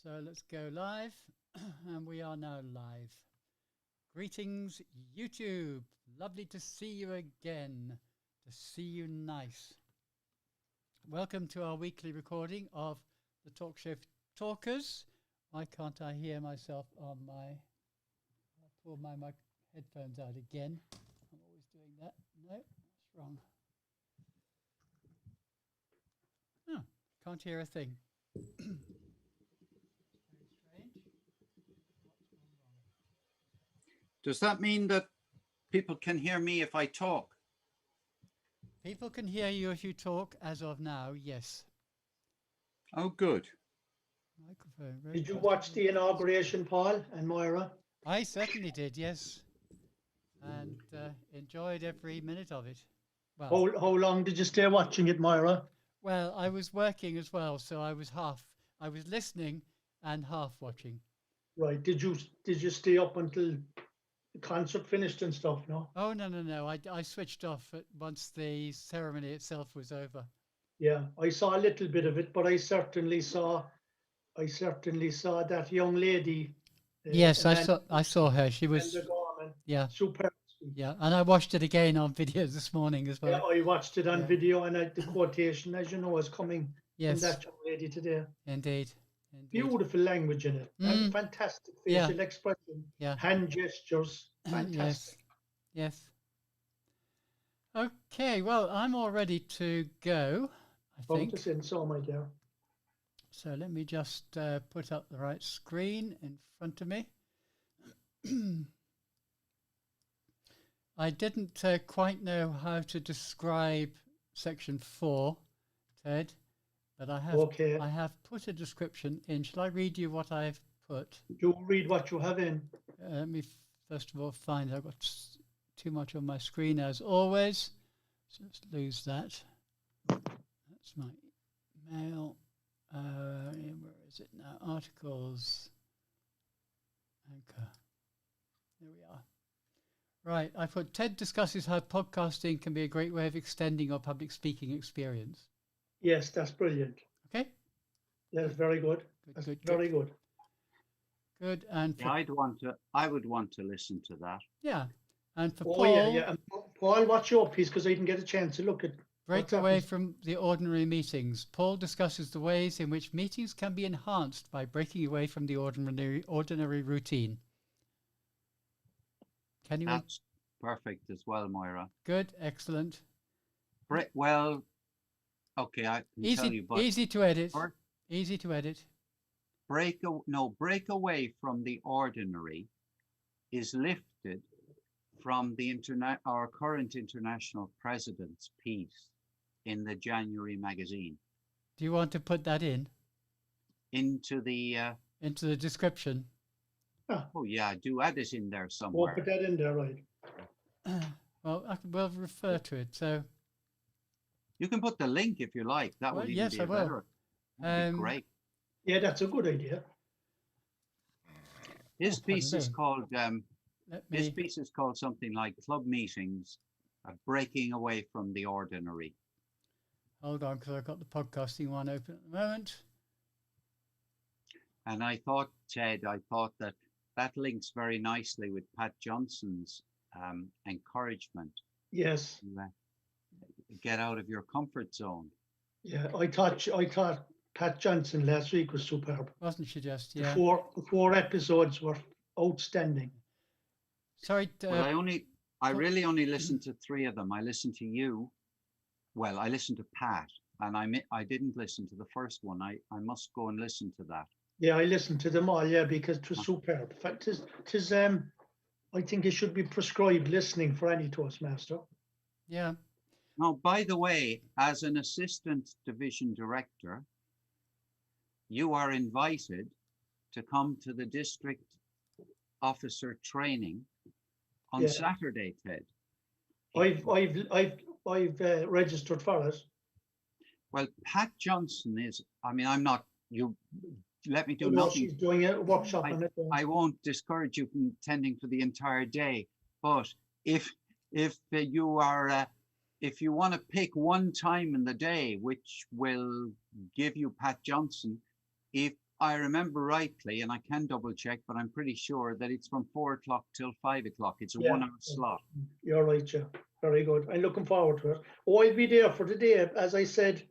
So let's go live. And we are now live. Greetings, YouTube. Lovely to see you again. To see you nice. Welcome to our weekly recording of the Talk Show Talkers. Why can't I hear myself on my... I'll pull my headphones out again. I'm always doing that. No, that's wrong. Oh, can't hear a thing. Very strange. What's gone wrong? Does that mean that people can hear me if I talk? People can hear you if you talk as of now, yes. Oh, good. Microphone. Did you watch the inauguration, Paul and Moira? I certainly did, yes. And enjoyed every minute of it. Well, How long did you stay watching it, Moira? well, I was working as well, so I was listening and half watching. Right. Did you stay up until the concert finished and stuff? No. Oh, no. I switched off once the ceremony itself was over. Yeah, I saw a little bit of it, but I certainly saw that young lady. Yes, I saw her. She was, Gorman, yeah, superb. yeah. And I watched it again on video this morning as well. Yeah, I watched it on Yeah. video, and the quotation, as you know, is coming Yes, from that young lady today. indeed. Beautiful language in it. Mm. Fantastic Yeah. facial expression. Yeah. Hand gestures. Fantastic. Yes. Okay, well, I'm all ready to go, I think. Focus in, so my dear. So let me just put up the right screen in front of me. I didn't quite know how to describe section 4, Ted, but I have put a description in. Shall I read you what I've put? You read what you have in. Let me first of all find I've got too much on my screen as always. So let's lose that. That's my mail. Where is it now? Articles. Anchor. There we are. Right. I put Ted discusses how podcasting can be a great way of extending your public speaking experience. Yes, that's brilliant. Okay. That's very good. That's very good. Good. And Yeah, I would want to listen to that. yeah. And for Oh, Paul, yeah. And Paul, watch your piece because I didn't get a chance to look at. break away from the ordinary meetings. Paul discusses the ways in which meetings can be enhanced by breaking away from the ordinary routine. Can you? That's perfect as well, Moira. Good, excellent. Well, okay, I can tell you, but easy to edit. Easy to edit. break away from the ordinary is lifted from the our current international president's piece in the January magazine. Do you want to put that into the description? Oh yeah, do add it in there Oh, somewhere. put that in there, right? Well, we'll refer to it. So You can put the link if you like. That would even yes, be I will. better. That'd be great. Yeah, that's a good idea. His piece is me. called his me. piece is called something like Club Meetings, Breaking Away from the Ordinary. Hold on, because I've got the podcasting one open at the moment. And I thought, Ted, that links very nicely with Pat Johnson's encouragement Yes. to get out of your comfort zone. Yeah, I thought Pat Johnson last week was superb. Wasn't she just? Yeah. The four episodes were outstanding. Sorry. Well, I really only listened to 3 of them. I listened to you. Well, I listened to Pat, and I didn't listen to the first one. I must go and listen to that. Yeah, I listened to them all. Yeah, because it was superb. In fact, I think it should be prescribed listening for any Toastmaster. Yeah. Now, by the way, as an assistant division director, you are invited to come to the district officer training on Saturday, Ted. I've registered for it. Well, Pat Johnson is. I mean, I'm not. You let me do No, nothing. she's doing a workshop on it. I won't discourage you from attending for the entire day, but if you are if you want to pick one time in the day which will give you Pat Johnson, if I remember rightly, and I can double check, but I'm pretty sure that it's from 4 o'clock till 5 o'clock. It's a Yeah. 1 hour slot. You're right, yeah. Very good. I'm looking forward to it. Oh, I'll be there for the day. As I said,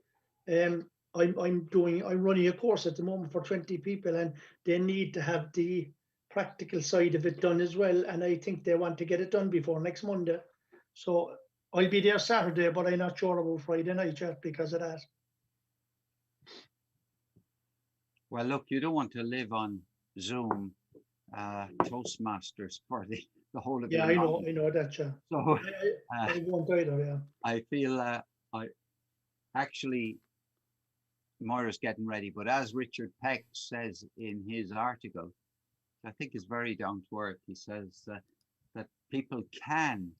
I'm running a course at the moment for 20 people, and they need to have the practical side of it done as well. And I think they want to get it done before next Monday. So I'll be there Saturday, but I'm not sure about Friday night yet because of that. Well, look, you don't want to live on Zoom Toastmasters for the whole of Yeah, your I life. know that, yeah. So I won't either, yeah. I feel I actually Moira's getting ready, but as Richard Peck says in his article, I think is very down to earth. He says that people can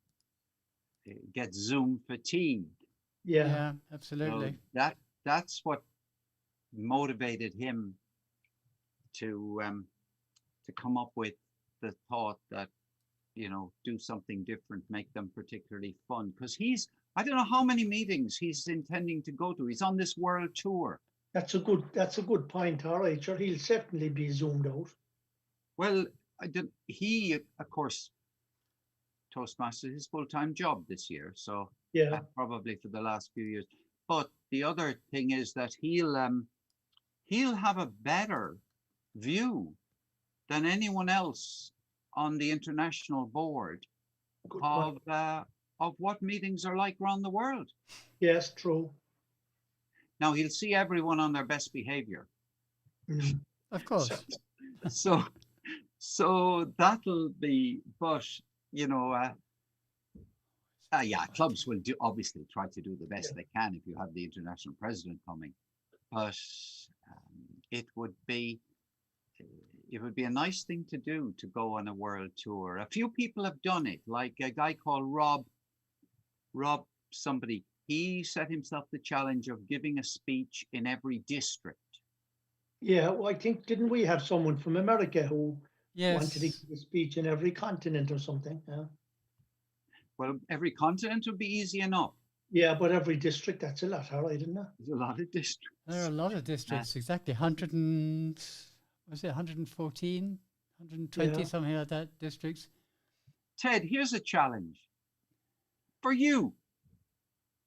get Zoom fatigue. Yeah, absolutely. So that's what motivated him to come up with the thought that, you know, do something different, make them particularly fun. Because I don't know how many meetings he's intending to go to. He's on this world tour. that's a good point. All right, sure, he'll certainly be zoomed out. Well, he, of course, Toastmasters his full-time job this year, so Yeah, probably for the last few years. But the other thing is that he'll have a better view than anyone else on the international board of what meetings are like around the world. yes, true. Now he'll see everyone on their best behavior. Mm. Of course. So that'll be, but you know, yeah, clubs will obviously try to do the best they can if you have the international president coming, but it would be a nice thing to do, to go on a world tour. A few people have done it, like a guy called Rob somebody. He set himself the challenge of giving a speech in every district. Yeah, well, I think, didn't we have someone from America who wanted to Yes. give a speech in every continent or something? Yeah. Well, every continent would be easy enough. Yeah, but every district, that's a lot, all right, isn't it? There's a lot of districts. There are a lot of districts, exactly. 114, 120, Yeah. something like that, districts. Ted, here's a challenge for you.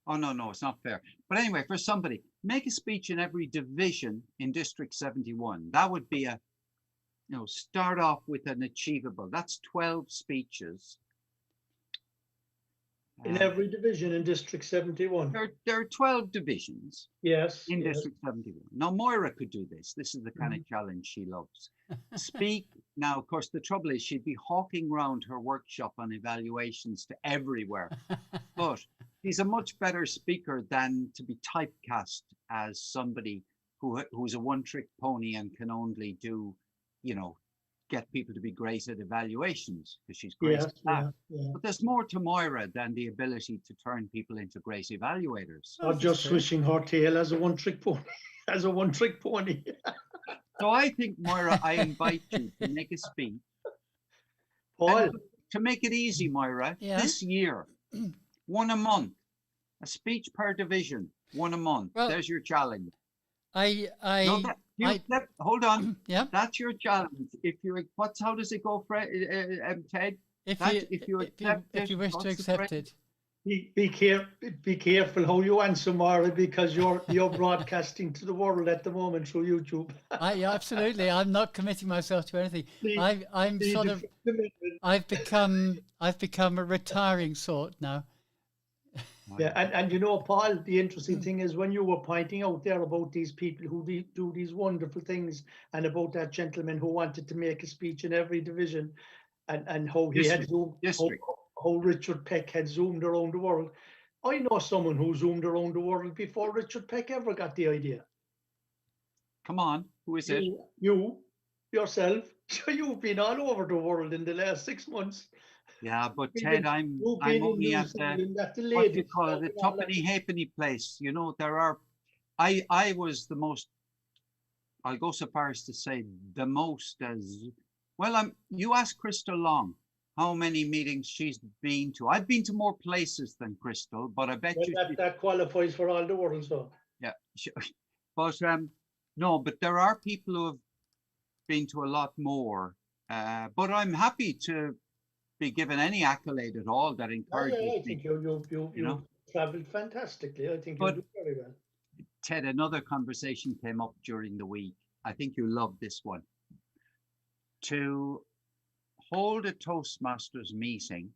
Oh, no, it's not fair. But anyway, for somebody, make a speech in every division in District 71. That would be start off with an achievable. That's 12 speeches. In every division in District 71. There are 12 divisions. Yes. In District 71. Now, Moira could do this. This is the kind of challenge she loves. Speak. Now, of course, the trouble is she'd be hawking around her workshop on evaluations to everywhere. But she's a much better speaker than to be typecast as somebody who's a one-trick pony and can only do, get people to be great at evaluations, because she's great at that. Yeah. But there's more to Moira than the ability to turn people into great evaluators. Or just swishing her tail as a one-trick pony. So I think, Moira, I invite you to make a speech. Paul. And to make it easy, Moira, this year, one a month, a speech per division, one a month. Well, there's your challenge. Hold on. Yeah. That's your challenge. How does it go, Ted? If you wish to accept it. Be careful how you answer, Moira, because you're broadcasting to the world at the moment through YouTube. Absolutely. I'm not committing myself to anything. I've become a retiring sort now. Yeah, and Paul, the interesting thing is when you were pointing out there about these people who do these wonderful things, and about that gentleman who wanted to make a speech in every division, and how he had zoomed, how Richard Peck had zoomed around the world. I know someone who zoomed around the world before Richard Peck ever got the idea. Come on, who is it? You, yourself. You've been all over the world in the last 6 months. Yeah, but Ted, I'm only at the Tuppenny Halfpenny place. I was the most, I'll go so far as to say the most you ask Crystal Long how many meetings she's been to. I've been to more places than Crystal, but I bet that qualifies for all the world, so. Yeah, but no, but there are people who have been to a lot more, but I'm happy to be given any accolade at all that encourages I me. think you know. you traveled fantastically. I think you But do very well. Ted, another conversation came up during the week. I think you love this one. To hold a Toastmasters meeting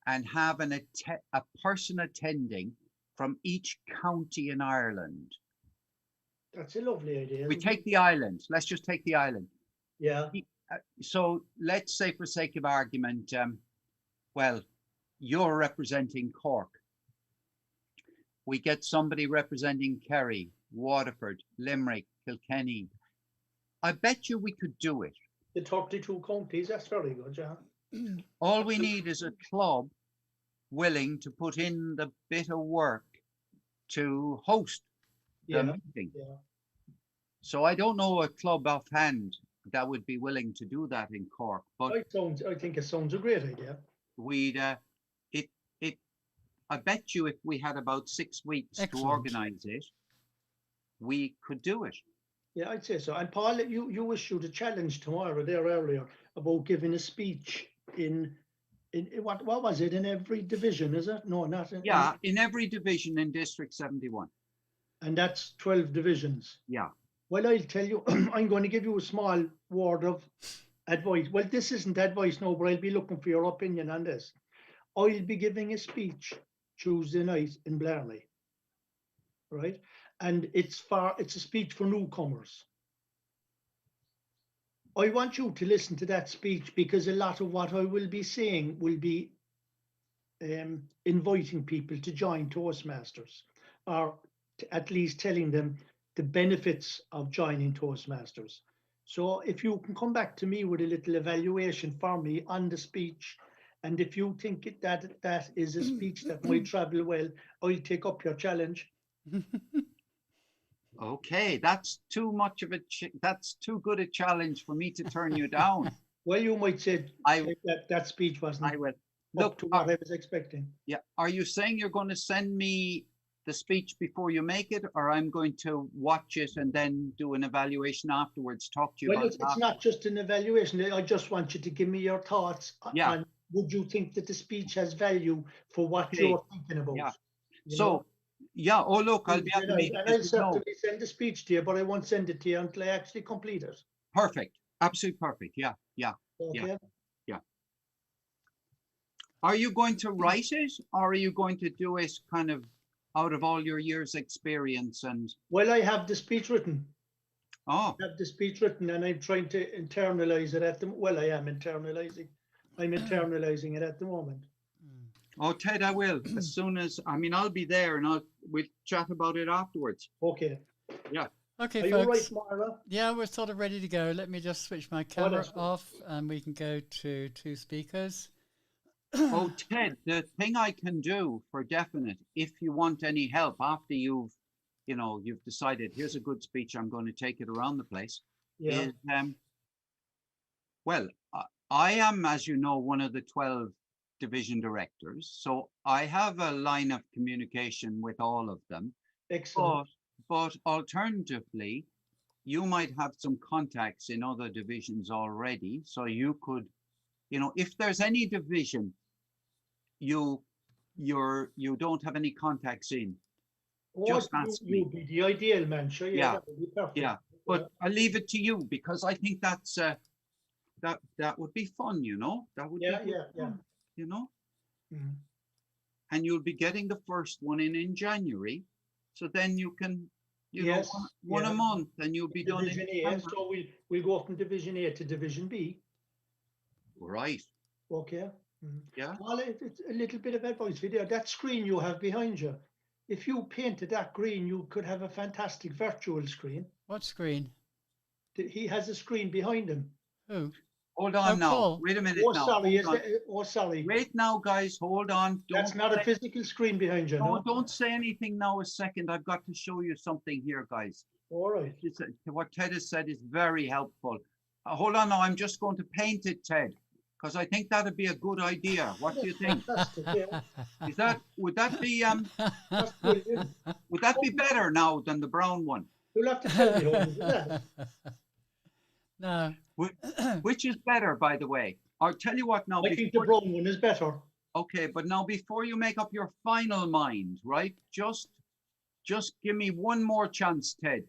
and have a person attending from each county in Ireland. That's a lovely idea. We isn't take it? the island. Let's just take the island. Yeah. So let's say, for sake of argument, well, you're representing Cork. We get somebody representing Kerry, Waterford, Limerick, Kilkenny. I bet you we could do it. The 32 counties, that's very good, yeah. All we need is a club willing to put in the bit of work to host the meeting. Yeah. So I don't know a club offhand that would be willing to do that in Cork, but I think it sounds a great idea. we'd I bet you if we had about 6 weeks Excellent. to organize it, we could do it. Yeah, I'd say so. And Paul, you issued a challenge tomorrow there earlier about giving a speech in what was it, in every division, is it? No, not in. Yeah, in every division in District 71. And that's 12 divisions. Yeah. Well, I'll tell you, I'm going to give you a small word of advice. Well, this isn't advice, no, but I'll be looking for your opinion on this. I'll be giving a speech Tuesday night in Blarney, right? And it's a speech for newcomers. I want you to listen to that speech because a lot of what I will be saying will be inviting people to join Toastmasters, or at least telling them the benefits of joining Toastmasters. So if you can come back to me with a little evaluation for me on the speech, and if you think that is a speech that might travel well, I'll take up your challenge. Okay, that's too much of that's too good a challenge for me to turn you down. Well, you might say that speech wasn't I will up look to what I was expecting. Yeah, are you saying you're going to send me the speech before you make it, or I'm going to watch it and then do an evaluation afterwards, talk to you Well, about it's not just an evaluation. I just want you to give me your thoughts on would you think that the speech has value for what you're thinking about? Yeah. So, oh look, I'll be able to make and I'll certainly send the speech to you, but I won't send it to you until I actually complete it. Perfect. Absolutely perfect. Yeah. Okay. Yeah. Are you going to write it, or are you going to do it kind of out of all your years' experience? And well, I have the speech written. Oh. I have the speech written, and I'm trying to internalize it I am internalizing. I'm internalizing it at the moment. Oh, Ted, I will. As soon as, I'll be there, and we'll chat about it afterwards. Okay. Yeah. Okay, Are folks. you right, Moira? Yeah, we're sort of ready to go. Let me just switch my camera off, and we can go to 2 speakers. Oh, Ted, the thing I can do for definite, if you want any help after you've decided, here's a good speech, I'm going to take it around the place, is, well, I am, as you know, one of the 12 division directors. So I have a line of communication with all of them. Excellent. But alternatively, you might have some contacts in other divisions already. So you could, if there's any division you don't have any contacts in, just ask me. You'd be the ideal man, sure. Yeah, that would be perfect. Yeah. But I'll leave it to you, because I think that's that would be fun, That would be fun, And you'll be getting the first one in January, so then you can, one a month, and you'll be done. Division A, so we'll go from Division A to Division B. Right. Okay. Yeah. Well, it's a little bit of advice for you. That screen you have behind you, if you painted that green, you could have a fantastic virtual screen. What screen? He has a screen behind him. Who? Hold on now. Paul. Wait a minute now. Sorry. Wait now, guys. Hold on. That's not a physical screen behind you. No, don't say anything now. A second. I've got to show you something here, guys. All right. What Ted has said is very helpful. Hold on now. I'm just going to paint it, Ted, because I think that'd be a good idea. What do you think? Would that be would that be better now than the brown one? You'll have to tell me. No. Which is better, by the way? I'll tell you what now. I think the brown one is better. Okay, but now before you make up your final mind, right? Just give me one more chance, Ted.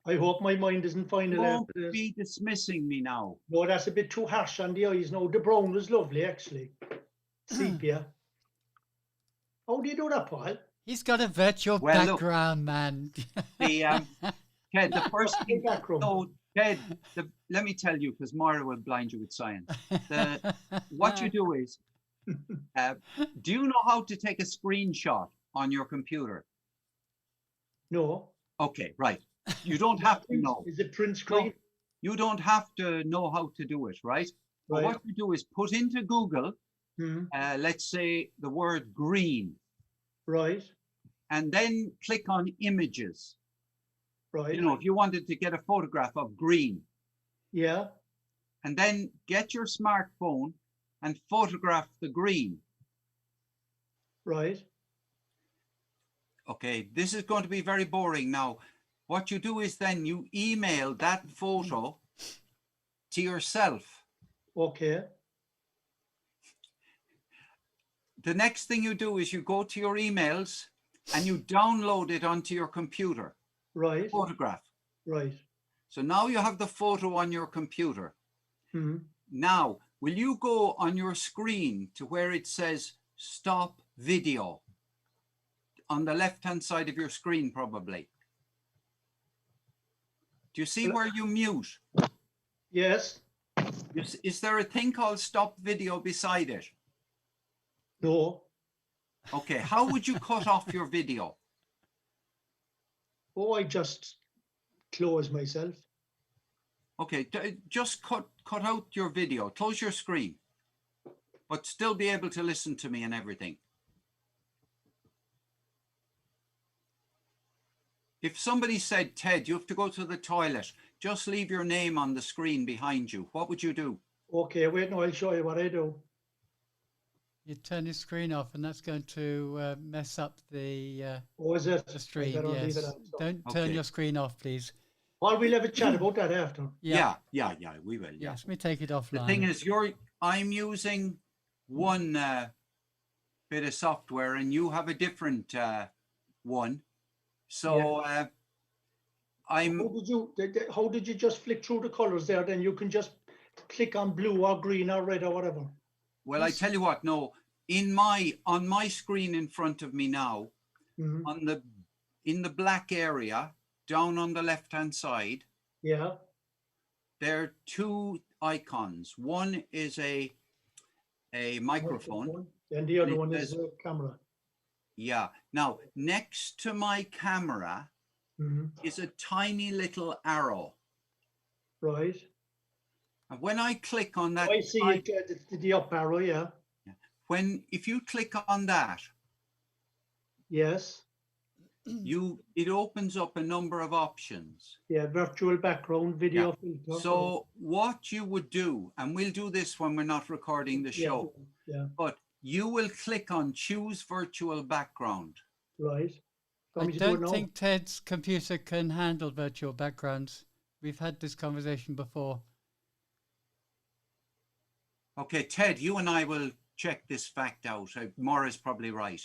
I hope my mind isn't final Don't after this. be dismissing me now. No, that's a bit too harsh on the eyes. No, the brown was lovely, actually. Sepia. How do you do that, Paul? He's got a virtual background, man. The Ted, the first thing. Background. No, Ted. Let me tell you, because Moira will blind you with science. What you do is, do you know how to take a screenshot on your computer? No. Okay, right. You don't have to know. Is it print screen? No, you don't have to know how to do it, right? But what you do is put into Google, let's say the word green. Right. And then click on images. Right. You know, if you wanted to get a photograph of green. Yeah. And then get your smartphone and photograph the green. Right. Okay, this is going to be very boring now. What you do is then you email that photo to yourself. Okay. The next thing you do is you go to your emails and you download it onto your computer. Right. Photograph. Right. So now you have the photo on your computer. Now, will you go on your screen to where it says stop video? On the left-hand side of your screen, probably. Do you see where you mute? Yes. Is there a thing called stop video beside it? No. Okay, how would you cut off your video? Oh, I just close myself. Okay, just cut out your video, close your screen, but still be able to listen to me and everything. If somebody said, Ted, you have to go to the toilet, just leave your name on the screen behind you, what would you do? Okay, wait, no, I'll show you what I do. You turn your screen off, and that's going to mess up the is it? the stream. Yes. Don't turn your screen off, please. Or we'll have a chat about that after. Yeah, we will. Yeah. Yes, we take it offline. The thing is, I'm using one bit of software, and you have a different one. So How did you just flick through the colors there? Then you can just click on blue or green or red or whatever. Well, I tell you what, no, on my screen in front of me now, in the black area, down on the left-hand side, yeah, there are two icons. One is a microphone. And the other one is a camera. Yeah. Now, next to my camera is a tiny little arrow. Right. And when I click on that, I see it, the up arrow, yeah. If you click on that, yes, it opens up a number of options. Yeah, virtual background video filter. So what you would do, and we'll do this when we're not recording the show, but you will click on choose virtual background. Right. I don't think Ted's computer can handle virtual backgrounds. We've had this conversation before. Okay, Ted, you and I will check this fact out. Maura's probably right.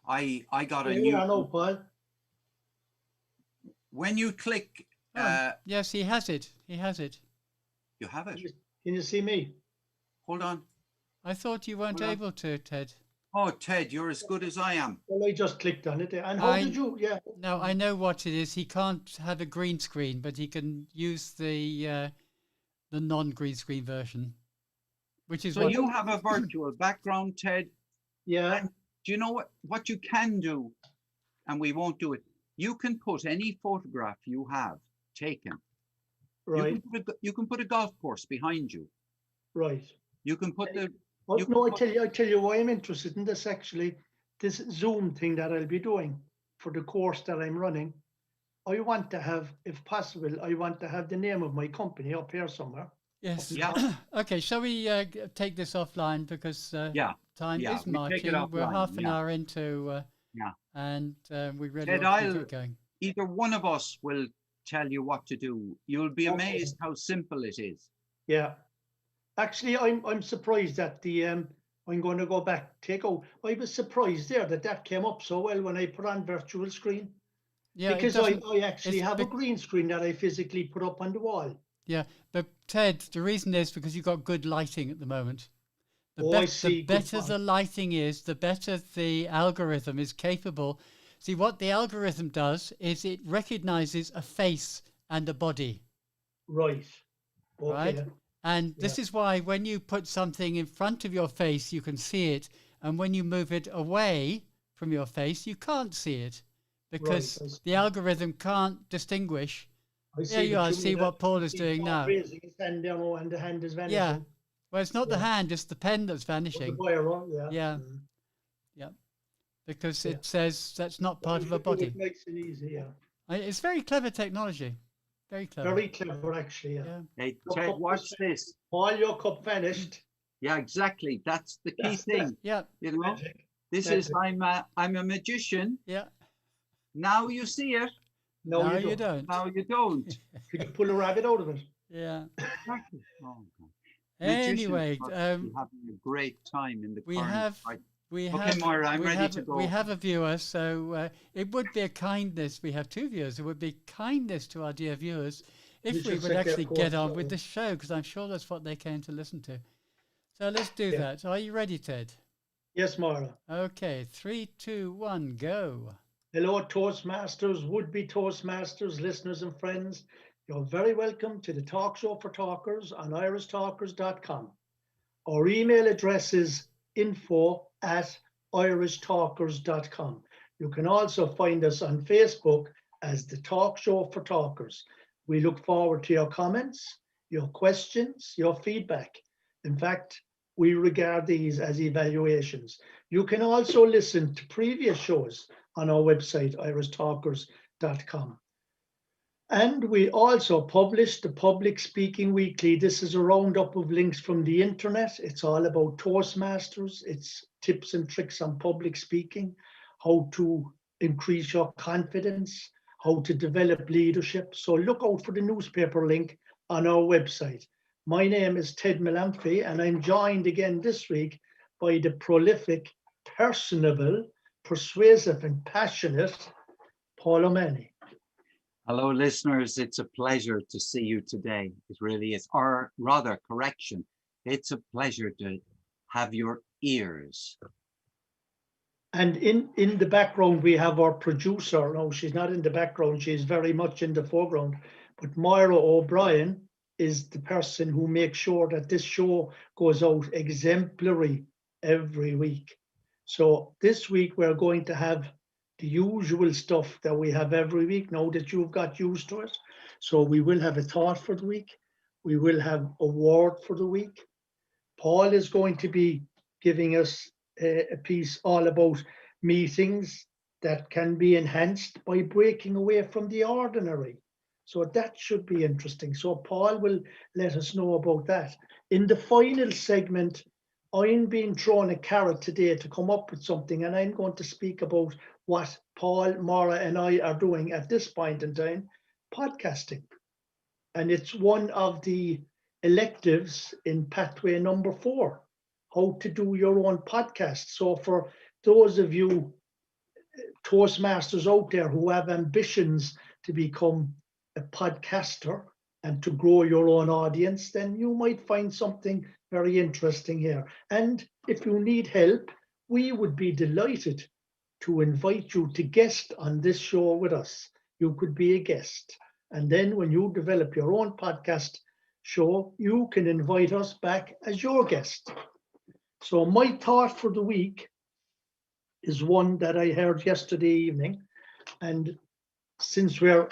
I got a new. I know, Paul. When you click, yes, he has it. He has it. You have it. Can you see me? Hold on. I thought you weren't able to, Ted. Oh, Ted, you're as good as I am. Well, I just clicked on it. And how did you? Yeah. No, I know what it is. He can't have a green screen, but he can use the non-green screen version. Which is so you have a virtual background, Ted. Yeah. And do you know what you can do? And we won't do it. You can put any photograph you have taken. Right. You can put a golf course behind you. Right. You can put the. I tell you why I'm interested in this actually. This Zoom thing that I'll be doing for the course that I'm running. I want to have, if possible, the name of my company up here somewhere. Yes. Yeah. Okay. Shall we take this offline because time is marching. We're half an hour into and we really want to keep going. Either one of us will tell you what to do. You'll be Okay. amazed how simple it is. Yeah. Actually, I'm surprised that the I'm going to go back, take out. I was surprised there that came up so well when I put on virtual screen, Yeah, it because doesn't. I actually it's have a bec- green screen that I physically put up on the wall. Yeah, but Ted, the reason is because you've got good lighting at the moment. Oh, I The see. Good better point. the lighting is, the better the algorithm is capable. See, what the algorithm does is it recognizes a face and a body, Right. right? Okay. And Yeah. this is why when you put something in front of your face, you can see it. And when you move it away from your face, you can't see it Right. because the algorithm can't distinguish. I There see you that are. you See mean that what Paul you is see doing John now. raising his hand down, and the hand is vanishing. Yeah. Well, it's not the Yeah. hand, it's the pen that's The vanishing. wire, yeah. Yeah. Mm. Yeah. Because Yeah. it says that's not part of a You do it body. nice and easy, yeah. It's very clever technology. Very clever. Very clever, actually, yeah. Yeah. Hey, Your Ted, cup watch is- this. All your cup vanished. Yeah, exactly. That's the key That's thing. Yeah. You know, magic. this is Magic. I'm a magician. Yeah. Now you see it. No, No, you don't. Now you don't. Could you pull a rabbit out of it? Yeah. Exactly. Oh, God. Anyway, Magicians must be having a great time in the we current have fight. we Okay, have Moira, I'm we ready have to go. we have a viewer, so it would be a kindness. We have two viewers. It would be kindness to our dear viewers You if we should would set their actually course get on on with it. the show, because I'm sure that's what they came to listen to. So let's do Yeah. that. Are you ready, Ted? Yes, Moira. Okay, 3, 2, 1, go. Hello, Toastmasters, would-be Toastmasters, listeners and friends. You're very welcome to the Talk Show for Talkers on irishtalkers.com. Our email address is info@irishtalkers.com. You can also find us on Facebook as the Talk Show for Talkers. We look forward to your comments, your questions, your feedback. In fact, we regard these as evaluations. You can also listen to previous shows on our website, irishtalkers.com. And we also publish the Public Speaking Weekly. This is a roundup of links from the internet. It's all about Toastmasters. It's tips and tricks on public speaking, how to increase your confidence, how to develop leadership. So look out for the newspaper link on our website. My name is Ted Malamphy, and I'm joined again this week by the prolific, personable, persuasive, and passionate Paul O'Mahony. Hello, listeners. It's a pleasure to see you today. It really is. Or rather, correction, it's a pleasure to have your ears. And in the background, we have our producer. No, she's not in the background. She's very much in the foreground. But Moira O'Brien is the person who makes sure that this show goes out exemplary every week. So this week, we're going to have the usual stuff that we have every week, now that you've got used to it. So we will have a thought for the week. We will have a word for the week. Paul is going to be giving us a piece all about meetings that can be enhanced by breaking away from the ordinary. So that should be interesting. So Paul will let us know about that. In the final segment, I'm being thrown a carrot today to come up with something, and I'm going to speak about what Paul, Moira, and I are doing at this point in time, podcasting. And it's one of the electives in pathway number 4, how to do your own podcast. So for those of you Toastmasters out there who have ambitions to become a podcaster and to grow your own audience, then you might find something very interesting here. And if you need help, we would be delighted to invite you to guest on this show with us. You could be a guest. And then when you develop your own podcast show, you can invite us back as your guest. So my thought for the week is one that I heard yesterday evening. And since we're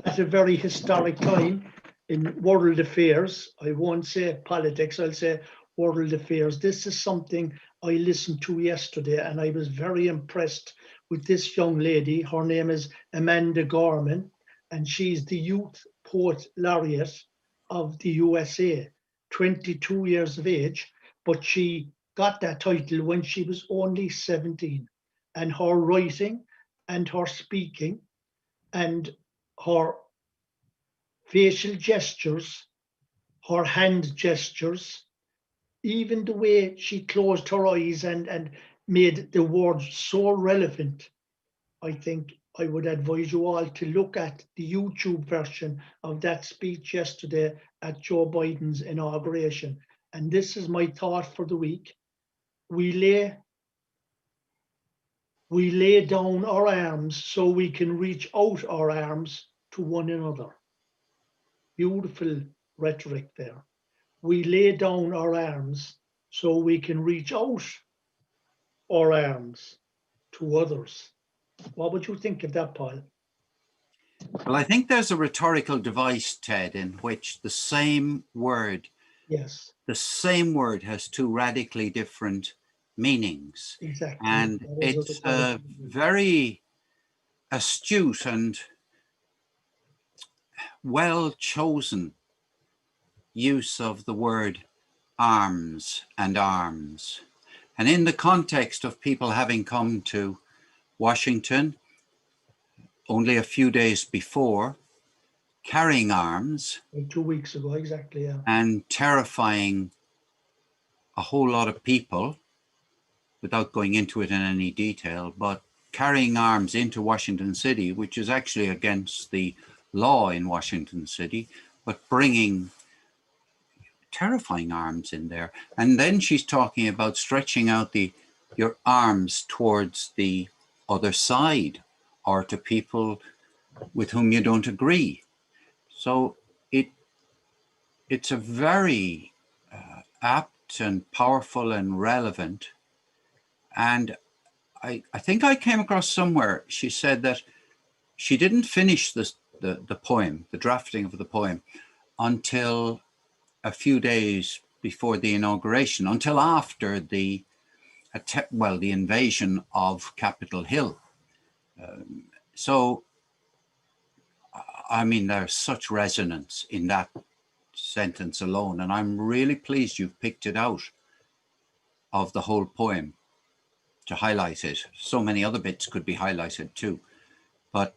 at a very historic time in world affairs, I won't say politics, I'll say world affairs. This is something I listened to yesterday, and I was very impressed with this young lady. Her name is Amanda Gorman, and she's the Youth Poet Laureate of the USA, 22 years of age, but she got that title when she was only 17. And her writing and her speaking and her facial gestures, her hand gestures, even the way she closed her eyes and made the words so relevant. I think I would advise you all to look at the YouTube version of that speech yesterday at Joe Biden's inauguration. And this is my thought for the week. We lay down our arms so we can reach out our arms to one another. Beautiful rhetoric there. We lay down our arms so we can reach out our arms to others. What would you think of that, Paul? Well, I think there's a rhetorical device, Ted, in which the same word Yes, has two radically different meanings. exactly. And That is a it's a rhetorical device. very astute and well chosen use of the word arms and arms. And in the context of people having come to Washington only a few days before, carrying arms Like 2 weeks ago, exactly, yeah. and terrifying a whole lot of people, without going into it in any detail, but carrying arms into Washington City, which is actually against the law in Washington City, but bringing terrifying arms in there. And then she's talking about stretching out your arms towards the other side or to people with whom you don't agree. So it's a very apt and powerful and relevant. And I think I came across somewhere, she said that she didn't finish the poem, the drafting of the poem, until a few days before the inauguration, until after the invasion of Capitol Hill. So, I mean, there's such resonance in that sentence alone, and I'm really pleased you've picked it out of the whole poem to highlight it. So many other bits could be highlighted too, but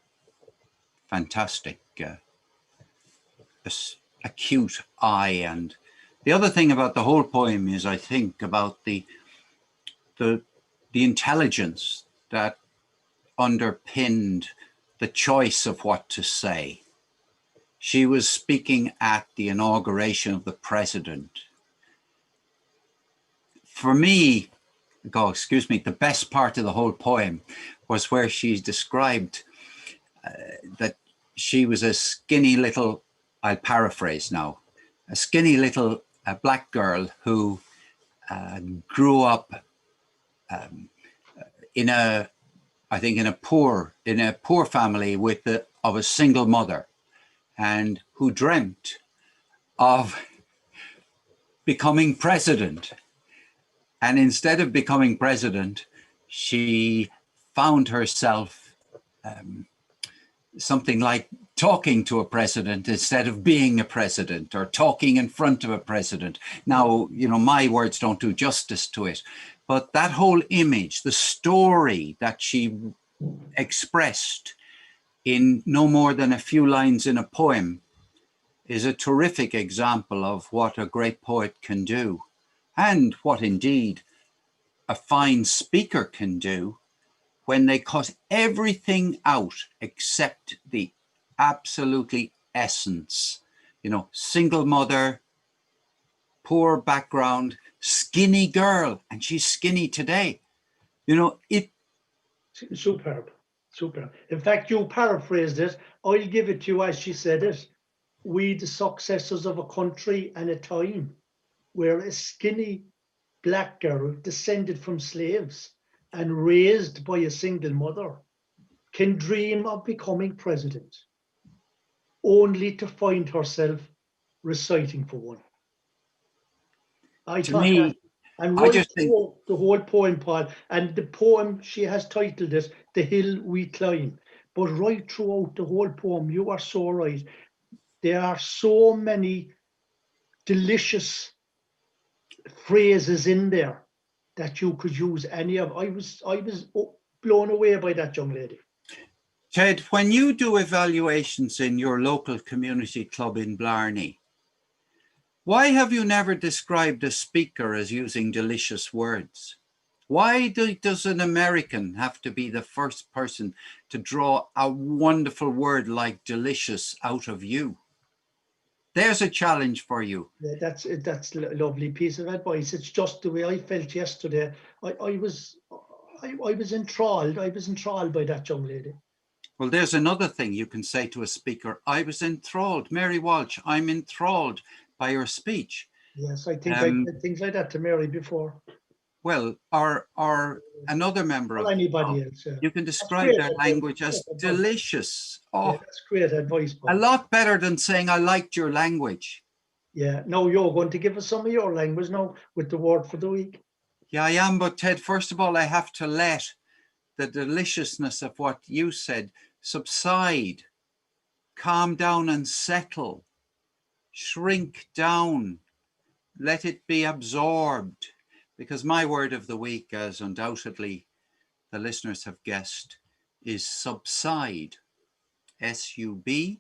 fantastic, acute eye. And the other thing about the whole poem is, I think, about the intelligence that underpinned the choice of what to say. She was speaking at the inauguration of the president. For me, the best part of the whole poem was where she described that she was a skinny little, I'll paraphrase now, a skinny little black girl who grew up in a poor family of a single mother, and who dreamt of becoming president. And instead of becoming president, she found herself something like talking to a president instead of being a president, or talking in front of a president. Now, my words don't do justice to it, but that whole image, the story that she expressed in no more than a few lines in a poem, is a terrific example of what a great poet can do, and what indeed a fine speaker can do when they cut everything out except the absolutely essence. Single mother, poor background, skinny girl, and she's skinny today. Superb. In fact, you paraphrased it. I'll give it to you as she said it. We, the successors of a country and a time where a skinny black girl descended from slaves and raised by a single mother can dream of becoming president, only to find herself reciting for one. I To thought me, that, and I right just think through the whole poem, Paul, and the poem, she has titled it "The Hill We Climb," but right throughout the whole poem, you are so right. There are so many delicious phrases in there that you could use any of. I was blown away by that young lady. Ted, when you do evaluations in your local community club in Blarney, why have you never described a speaker as using delicious words? Why does an American have to be the first person to draw a wonderful word like delicious out of you? There's a challenge for you. Yeah, that's a lovely piece of advice. It's just the way I felt yesterday. I was enthralled. I was enthralled by that young lady. Well, there's another thing you can say to a speaker. I was enthralled. Mary Walsh, I'm enthralled by your speech. Yes, I think I said things like that to Mary before. Well, or another member of anybody else. Yeah. You can describe their language as delicious. Oh, yeah, that's great advice, Paul. A lot better than saying I liked your language. Yeah, no, you're going to give us some of your language now with the word for the week. Yeah, I am. But Ted, first of all, I have to let the deliciousness of what you said subside, calm down and settle, shrink down, let it be absorbed. Because my word of the week, as undoubtedly the listeners have guessed, is subside. SUBSIDE.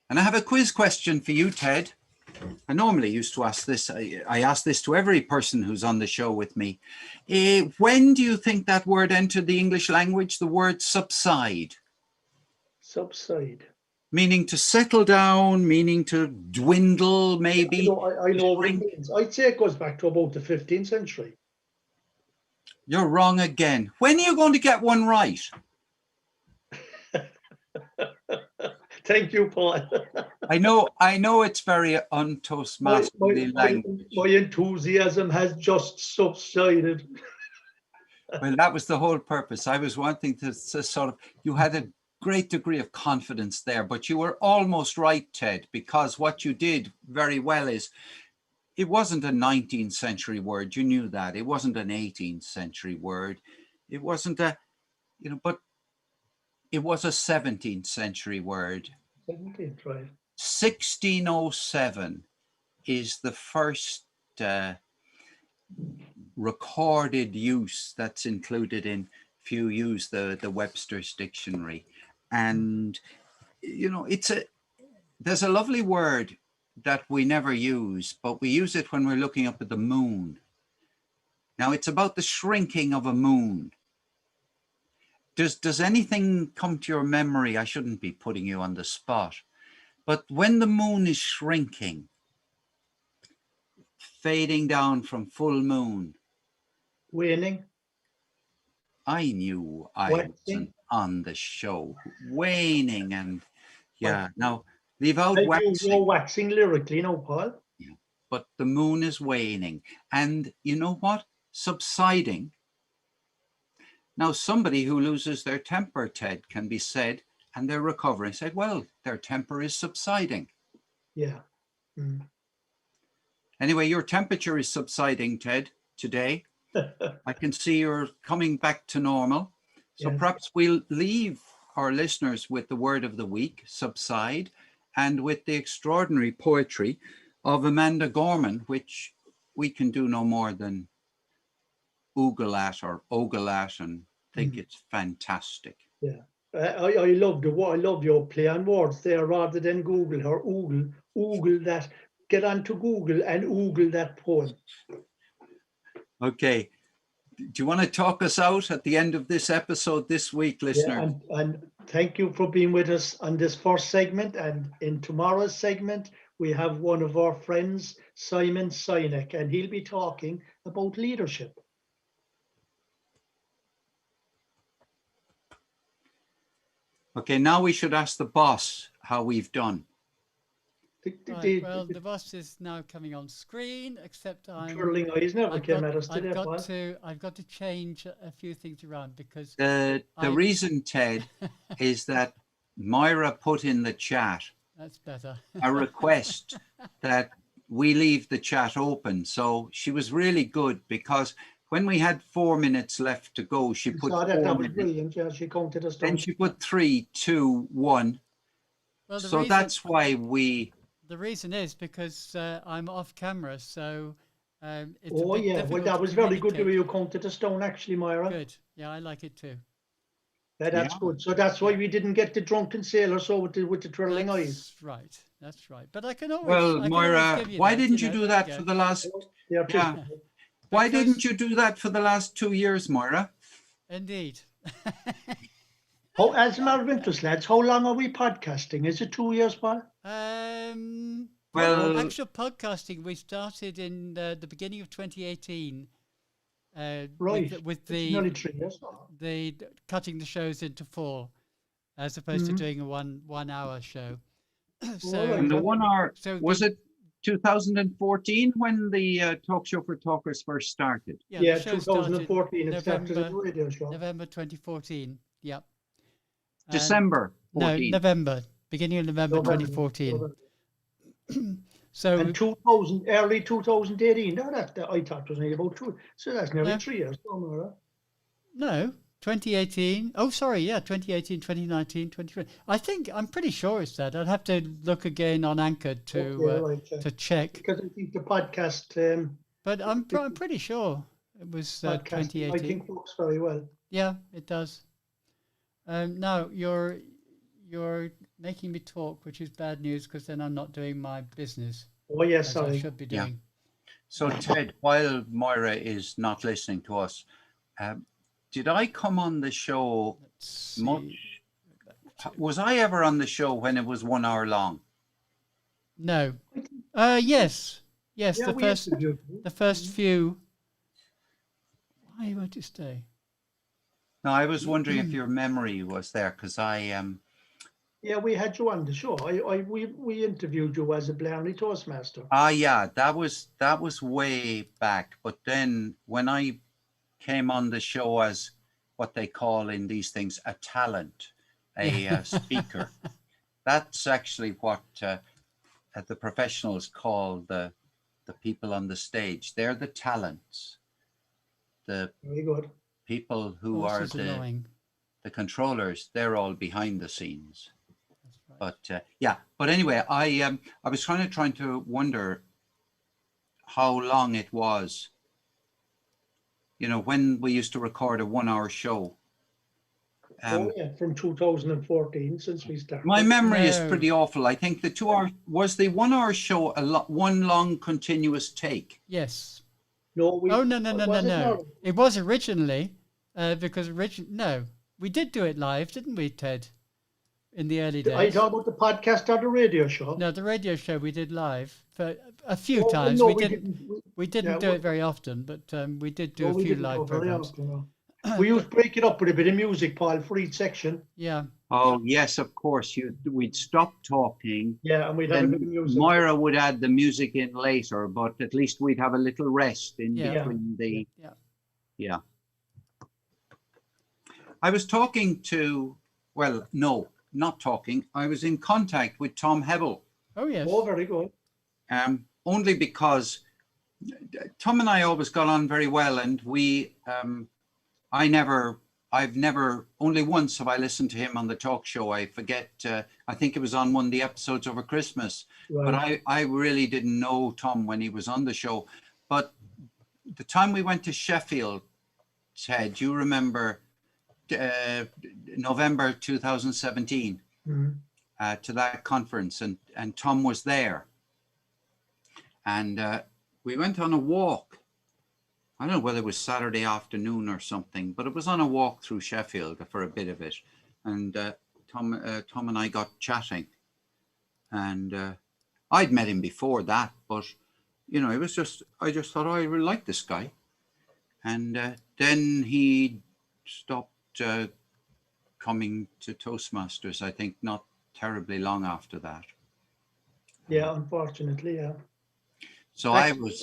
And I have a quiz question for you, Ted. I normally used to ask this. I ask this to every person who's on the show with me. When do you think that word entered the English language, the word subside? Subside. Meaning to settle down, meaning to dwindle, maybe. I know what it means. I'd say it goes back to about the 15th century. You're wrong again. When are you going to get one right? Thank you, Paul. I know it's very untoastmasterly language. My enthusiasm has just subsided. Well, that was the whole purpose. I was wanting to sort of, you had a great degree of confidence there, but you were almost right, Ted, because what you did very well is, it wasn't a 19th century word. You knew that. It wasn't an 18th century word. It wasn't a, but it was a 17th century word. 17th, right. 1607 is the first recorded use that's included in, if you use the Webster's dictionary. And, there's a lovely word that we never use, but we use it when we're looking up at the moon. Now, it's about the shrinking of a moon. Does anything come to your memory? I shouldn't be putting you on the spot, but when the moon is shrinking, fading down from full moon. Waning. I knew I wasn't on the show. Waning and, yeah, now leave out waxing. You're waxing lyrically, Paul. Yeah, but the moon is waning. And you know what? Subsiding. Now, somebody who loses their temper, Ted, can be said, and they're recovering, said, well, their temper is subsiding. Yeah. Mm. Anyway, your temperature is subsiding, Ted, today. I can see you're coming back to normal. So yes. Perhaps we'll leave our listeners with the word of the week, subside, and with the extraordinary poetry of Amanda Gorman, which we can do no more than oogle at or ogle at and think it's fantastic. Yeah, I love your play on words there, rather than Google or oogle that. Get onto Google and oogle that poem. Okay. Do you want to talk us out at the end of this episode this week, listener? Yeah, and thank you for being with us on this first segment. And in tomorrow's segment, we have one of our friends, Simon Sinek, and he'll be talking about leadership. Okay, now we should ask the boss how we've done. Right, well, the boss is now coming on screen, except I'm twirling eyes never came at us today. I've got to change a few things around because the reason, Ted, is that Moira put in the chat. That's better. A request that we leave the chat open. So she was really good because when we had 4 minutes left to go, she put 4 minutes. That was brilliant. Yeah, she counted us down. Then she put 3, 2, 1. Well, that's why we. The reason is because I'm off camera, so It's a Oh bit yeah, well difficult that to was very good the way communicate. you counted the stone actually, Moira. Good. Yeah, I like it too. Yeah, that's Yeah. good. So that's why Yeah. we didn't get the drunken sailor so with the twirling eyes. That's right. That's right. But I can always, Well, I can always Moira, give you why that. You didn't you know, do there you that go. for the last, They are yeah, typical. why Because didn't you do that for the last 2 years, Moira? indeed. How, as a matter of interest, lads, how long are we podcasting? Is it 2 years, Paul? Well, Actual podcasting we started in the beginning of 2018. Right. With It's the nearly 3 years. cutting the shows into 4, as opposed to Mhm. doing a 1 hour show. All So right. and the Okay. 1 hour, so was the, it 2014 when the talk show for talkers first started? yeah, the Yeah, show started 2014. It started as a November radio show. November 2014. Yep. And December no, 14. November, beginning of November November, 2014. November. So And 2000, early 2018. No, that I thought was only about 2. So that's nearly No. 3 years. No, Moira. no, 2018. Oh, sorry, yeah, 2018, 2019, 2020. I'm pretty sure it's that. I'd have to look again on Anchor Okay, right, yeah. to check. Because I think the podcast But I'm pretty sure it was podcasting, I 2018. think works very well. Yeah, it does. Now you're making me talk, which is bad news because then I'm not doing my business Oh yes, as I sorry. should be Yeah. doing. So, Ted, while Moira is not listening to us, did I come on the show Let's see. much? Was I ever on the show when it was 1 hour long? No. Yes. Yes. Yeah, the we first interviewed you. the first few. Why won't you stay? No, I was wondering if your memory was there because Yeah, we had you on the show. We interviewed you as a Blarney Toastmaster. yeah, that was way back. But then when I came on the show as what they call in these things a talent, a speaker, that's actually what the professionals call the people on the stage. They're the talents, the Very good. people who Horse are is annoying. the controllers. They're all behind the scenes. That's right. But yeah, but anyway, I was trying to wonder how long it was. You know, when we used to record a 1 hour show. Oh yeah, from 2014 since we started. My memory is No. pretty awful. I think the 2 hour was the 1 hour show one long continuous take. Yes. No, we. Oh no. was it not? It was originally because no, we did do it live, didn't we, Ted? In the early I days. talk about the podcast or the radio show. No, the radio show we did live for a few Oh, times. no, we didn't. We didn't yeah, do we- it very often, but we did do No, a we few didn't live go very programs. often, no. We used to break it up with a bit of music, Paul, for each section. Yeah. Oh yes, of course. We'd stop talking. Yeah, and we'd have a Then bit of music. Moira would add the music in later, but at least we'd have a little rest in Yeah. between the. Yeah. Yeah. I was talking to, well, no, not talking. I was in contact with Tom Hebel, Oh yes. Oh, very good. only because Tom and I always got on very well, and I've never, only once have I listened to him on the talk show. I forget, I think it was on one of the episodes over Christmas, but Right. I really didn't know Tom when he was on the show. But the time we went to Sheffield, Ted, you remember November 2017 Mhm. to that conference, and Tom was there. And we went on a walk. I don't know whether it was Saturday afternoon or something, but it was on a walk through Sheffield for a bit of it. And Tom and I got chatting. And I'd met him before that, but you know, it was just, I just thought, oh, I really like this guy. And then he stopped coming to Toastmasters, I think not terribly long after that. Yeah, unfortunately, yeah. So Actually,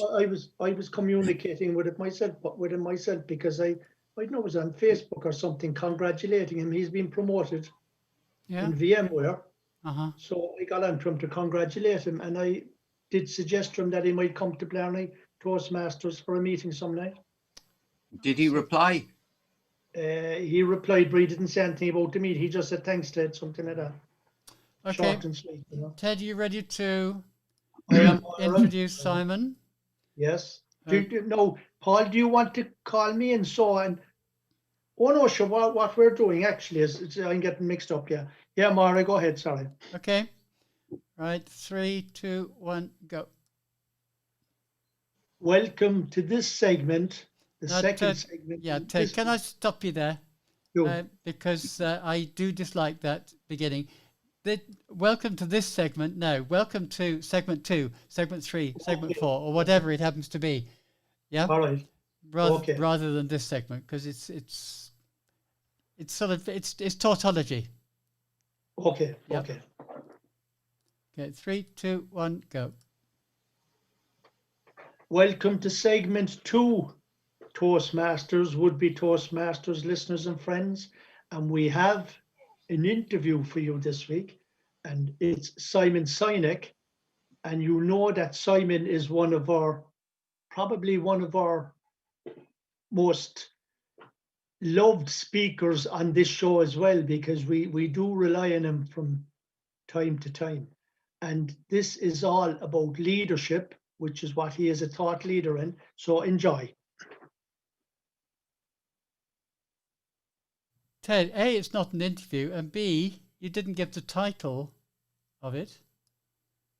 I was communicating with him myself because I know it was on Facebook or something congratulating him. He's been promoted Yeah. in VMware. Uh-huh. So I got on to him to congratulate him, and I did suggest to him that he might come to Blarney Toastmasters for a meeting some night. Did he reply? He replied, but he didn't say anything about the meeting. He just said thanks, Ted, something like that. Okay. Short and sweet, you know. Ted, you ready to I am all right. introduce Simon? Yes. No, Paul, do you want to call me and so on? Oh no, sure. What we're doing actually is I'm getting mixed up. Yeah, yeah, Moira, go ahead. Sorry. Okay. Right. 3, 2, 1, go. Welcome to this segment, the Now, second Ted, segment. yeah, Ted, can I stop you there? Sure. Because I do dislike that beginning. Welcome to this segment. No, welcome to segment 2, segment 3, segment 4, or whatever it happens to be. Yeah. All right. Rather than this segment, because it's sort of it's tautology. Okay. Yep. Okay. Okay. 3, 2, 1, go. Welcome to segment 2, Toastmasters, would-be Toastmasters listeners and friends. And we have an interview for you this week, and it's Simon Sinek. And you know that Simon is probably one of our most loved speakers on this show as well, because we do rely on him from time to time. And this is all about leadership, which is what he is a thought leader in. So enjoy. Ted, A, it's not an interview, and B, you didn't give the title of it.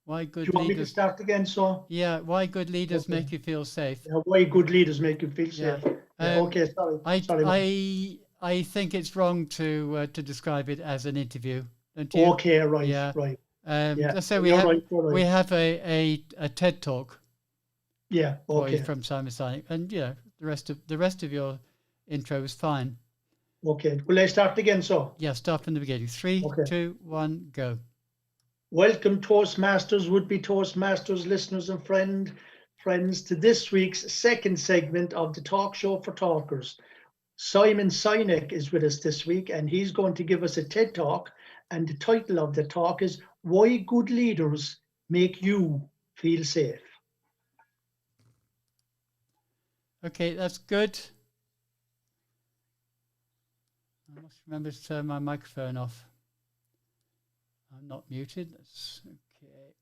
Why good Do you want me to leaders? start again? So Yeah, why good leaders Okay. make you feel safe. yeah, why good leaders make you feel Yeah. safe. Yeah, okay, sorry. I think it's wrong to describe it as an interview, don't you? Okay, right, Yeah. right. Let's say You're right, you're right. we have a TED talk Yeah, for you okay. from Simon Sinek, and yeah, the rest of your intro is fine. Okay. Will I start again? So Yeah, start from the beginning. 3, Okay. 2, 1, go. welcome, Toastmasters, would-be Toastmasters listeners and friends, to this week's second segment of the Talk Show for Talkers. Simon Sinek is with us this week, and he's going to give us a TED Talk, and the title of the talk is Why Good Leaders Make You Feel Safe. Okay, that's good. I must remember to turn my microphone off. I'm not muted. That's okay.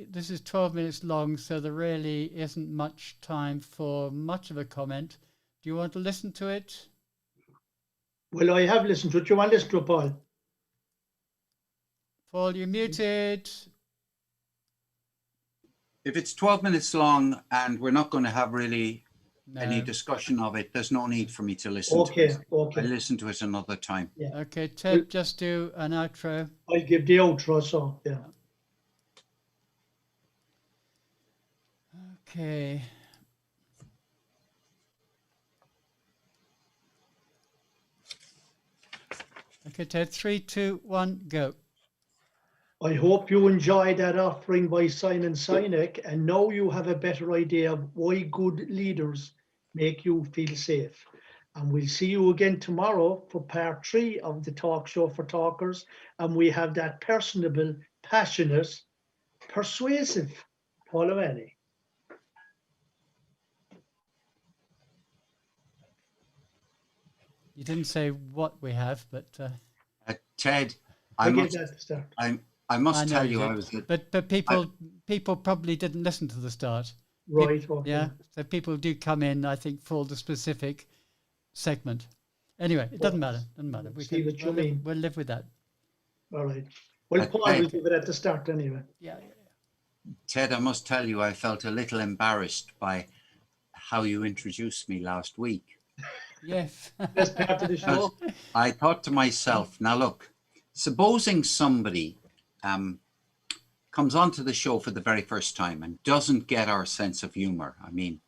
This is 12 minutes long, so there really isn't much time for much of a comment. Do you want to listen to it? Well, I have listened to it. You want to listen to it, Paul? Paul, you're muted. If it's 12 minutes long and we're not going to have really No. any discussion of it, there's no need for me to listen to Okay, it. okay. I'll listen to it another time. Yeah. Okay, Ted, just do an outro. I'll give the outro, so yeah. Okay. Okay, Ted, 3, 2, 1, go. I hope you enjoyed that offering by Simon Sinek, and now you have a better idea of why good leaders make you feel safe. And we'll see you again tomorrow for part 3 of the Talk Show for Talkers. And we have that personable, passionate, persuasive Paul O'Malley. You didn't say what we have, but Ted, I I gave must, that to start. I must I know tell you you, I did. was. But people probably didn't listen to the start. Right, okay. Yeah, so people do come in, I think, for the specific segment. Anyway, it doesn't matter. Doesn't matter. We'll live with that. All right. Well, Paul will give it at the start anyway. Yeah. Ted, I must tell you, I felt a little embarrassed by how you introduced me last week. Yes. Best part of the show. I thought to myself, now look, supposing somebody comes onto the show for the very first time and doesn't get our sense of humor. I mean,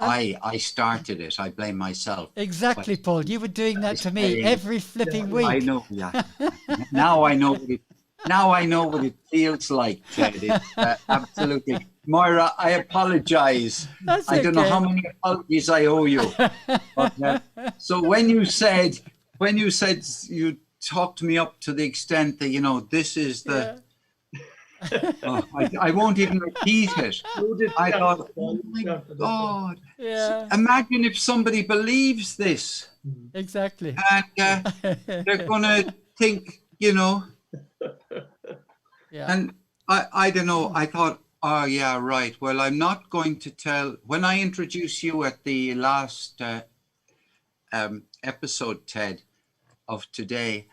I started it. I blame myself. Exactly, Paul. You were doing that to me every flipping week. I know. Yeah. Now I know what it feels like, Ted. It's, absolutely. Moira, I apologize. That's I don't know okay. how many apologies I owe you. But, so when you said you talked me up to the extent that, this is the, I won't even repeat it. I thought, oh my God. Yeah. Imagine if somebody believes this. Exactly. And they're going to think, Yeah. and I don't know. I thought, oh yeah, right. Well, I'm not going to tell when I introduce you at the last episode, Ted, of today.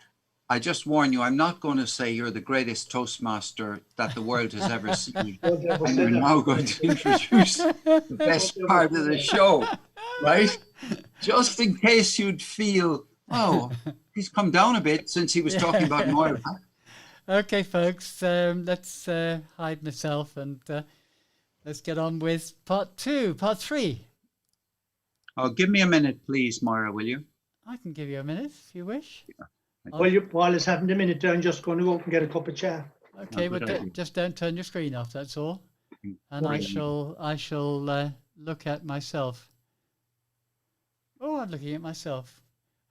I just warn you, I'm not going to say you're the greatest Toastmaster that the world has ever seen. Don't ever And say you're that. now going to introduce the best part of the show, right? Just in case you'd feel, oh, he's come down a bit since he was talking about Moira. Okay, folks, let's hide myself and let's get on with part 3. Oh, give me a minute, please, Moira, will you? I can give you a minute if you wish. While it's having a minute, I'm just going to go up and get a cup of chai. Okay, good but idea. just don't turn your screen off. That's all. And I shall look at myself. Oh, I'm looking at myself.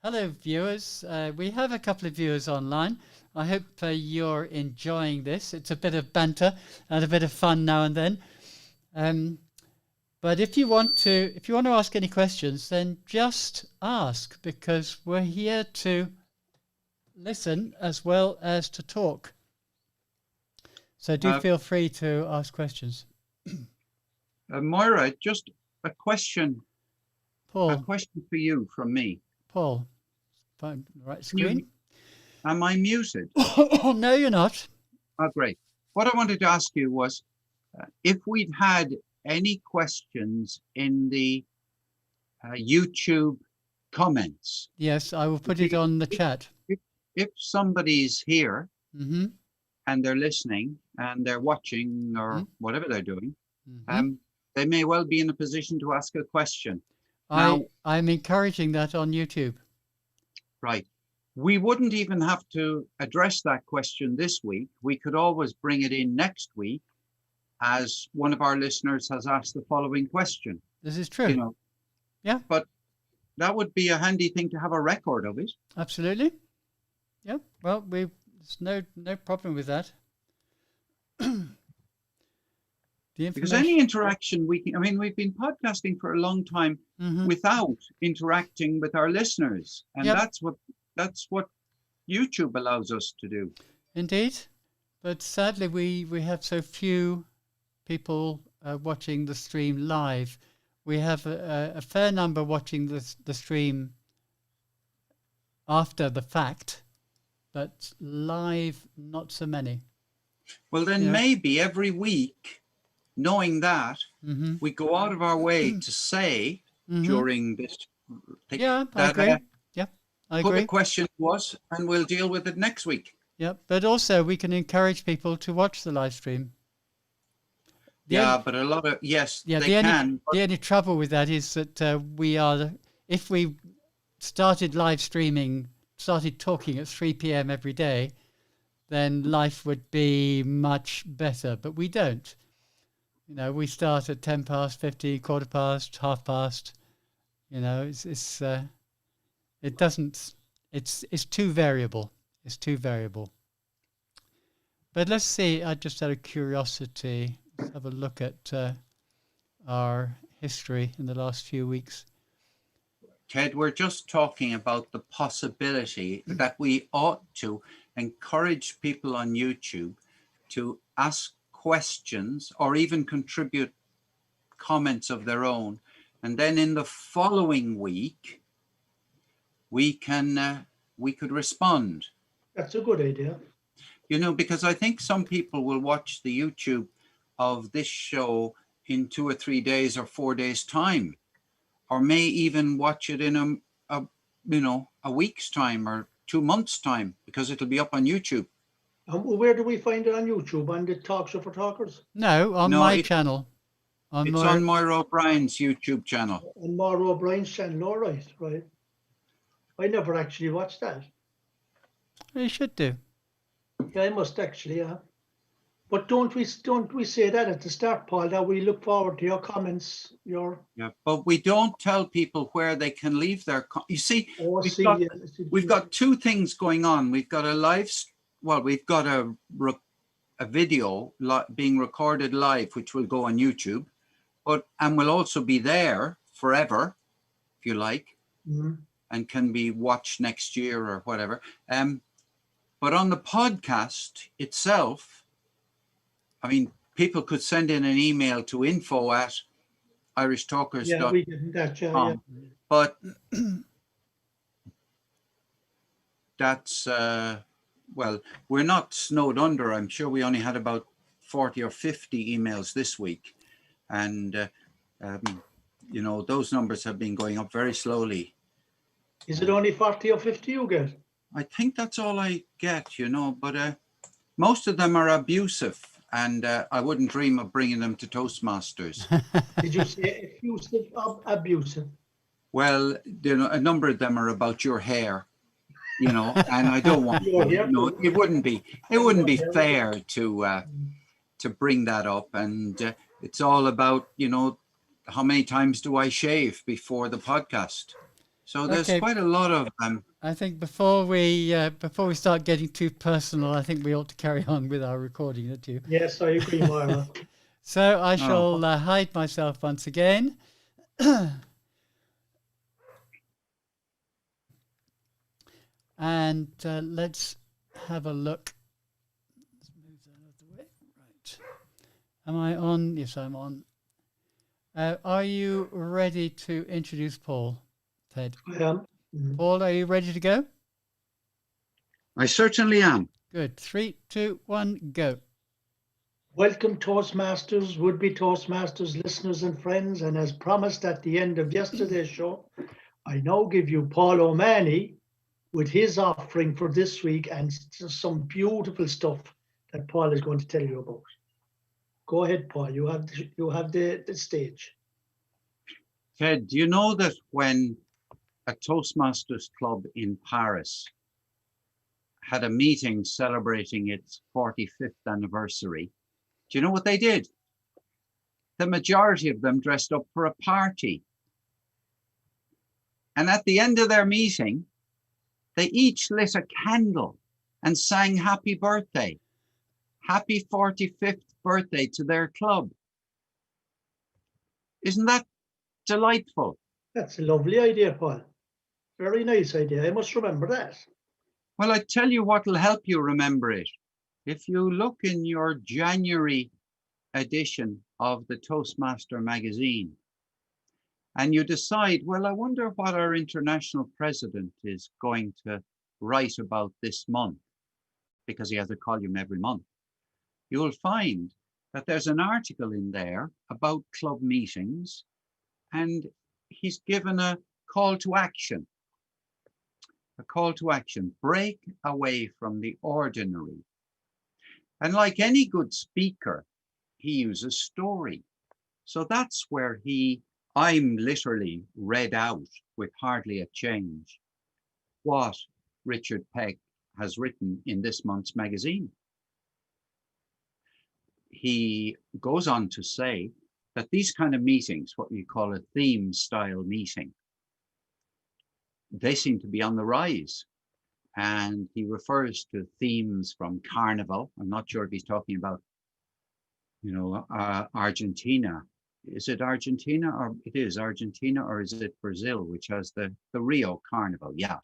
Hello, viewers. We have a couple of viewers online. I hope you're enjoying this. It's a bit of banter and a bit of fun now and then. But if you want to ask any questions, then just ask, because we're here to listen as well as to talk. So do feel free to ask questions. Moira, just a question. Paul. A question for you from me. Paul, find the right screen. Am I muted? No, you're not. Oh, great. What I wanted to ask you was if we'd had any questions in the YouTube comments. Yes, I will put it on the chat. If somebody's here Mm-hmm. and they're listening and they're watching or whatever they're doing, they may well be in a position to ask a question. I'm encouraging that on YouTube. Right. We wouldn't even have to address that question this week. We could always bring it in next week as one of our listeners has asked the following question. This is true. You know, yeah. But that would be a handy thing to have a record of it. Absolutely. Yeah. Well, there's no problem with that. Because any interaction we've been podcasting for a long time without interacting with our listeners. And that's what YouTube allows us to do. Indeed. But sadly, we have so few people watching the stream live. We have a fair number watching the stream after the fact, but live, not so many. Well, then maybe every week, knowing that, we go out of our way to say during this thing I agree. I agree. Put a question to us and we'll deal with it next week. Yep, but also we can encourage people to watch the live stream. But a lot of, they can. The only trouble with that is that if we started live streaming, started talking at 3 p.m. every day, then life would be much better. But we don't. You know, we start at 10 past, 15, quarter past, half past. You know, it's too variable. It's too variable. But let's see, I just out of curiosity, let's have a look at our history in the last few weeks. Ted, we're just talking about the possibility that we ought to encourage people on YouTube to ask questions or even contribute comments of their own. And then in the following week, we could respond. That's a good idea. You know, because I think some people will watch the YouTube of this show in 2 or 3 days or 4 days time, or may even watch it in a week's time or 2 months time, because it'll be up on YouTube. Where do we find it on YouTube? On the Talk Show for Talkers? No, on my channel. It's on Moira O'Brien's YouTube channel. On Moira O'Brien's channel, all right, right. I never actually watched that. You should do. Yeah, I must actually, yeah. But don't we say that at the start, Paul, that we look forward to your comments, Yeah, but we don't tell people where they can leave their you see, we've got two things going on. We've got we've got a video being recorded live, which will go on YouTube, and will also be there forever, if you like, and can be watched next year or whatever. But on the podcast itself, I mean, people could send in an email to info@irishtalkers.com. Yeah, we didn't that, yeah. But that's, well, we're not snowed under. I'm sure we only had about 40 or 50 emails this week. And, you know, those numbers have been going up very slowly. Is it only 40 or 50 you get? I think that's all I get, you know, but most of them are abusive, and I wouldn't dream of bringing them to Toastmasters. Did you say effusive or abusive? Well, you know, a number of them are about your hair, you know, and I don't want, you know, it wouldn't be fair to bring that up. And it's all about, you know, how many times do I shave before the podcast? So there's quite a lot of I think before we start getting too personal, I think we ought to carry on with our recording, don't you? Yes, I agree, Moira. So I shall hide myself once again. And let's have a look. Let's move that out of the way. Right. Am I on? Yes, I'm on. Are you ready to introduce Paul, Ted? I am. Paul, are you ready to go? I certainly am. Good. 3, 2, 1, go. Welcome, Toastmasters, would-be Toastmasters, listeners and friends. And as promised at the end of yesterday's show, I now give you Paul O'Mahony with his offering for this week and some beautiful stuff that Paul is going to tell you about. Go ahead, Paul. You have the stage. Ted, do you know that when a Toastmasters club in Paris had a meeting celebrating its 45th anniversary, do you know what they did? The majority of them dressed up for a party. And at the end of their meeting, they each lit a candle and sang happy birthday. Happy 45th birthday to their club. Isn't that delightful? That's a lovely idea, Paul. Very nice idea. I must remember that. Well, I tell you what will help you remember it. If you look in your January edition of the Toastmaster magazine and you decide, well, I wonder what our international president is going to write about this month, because he has a column every month, you'll find that there's an article in there about club meetings, and he's given a call to action. A call to action, break away from the ordinary. And like any good speaker, he uses story. So that's where I'm literally read out with hardly a change what Richard Peck has written in this month's magazine. He goes on to say that these kind of meetings, what we call a theme style meeting, they seem to be on the rise. And he refers to themes from Carnival. I'm not sure if he's talking about, you know, Argentina. Is it Argentina, or it is Argentina, or is it Brazil, which has the Rio Carnival? Yeah,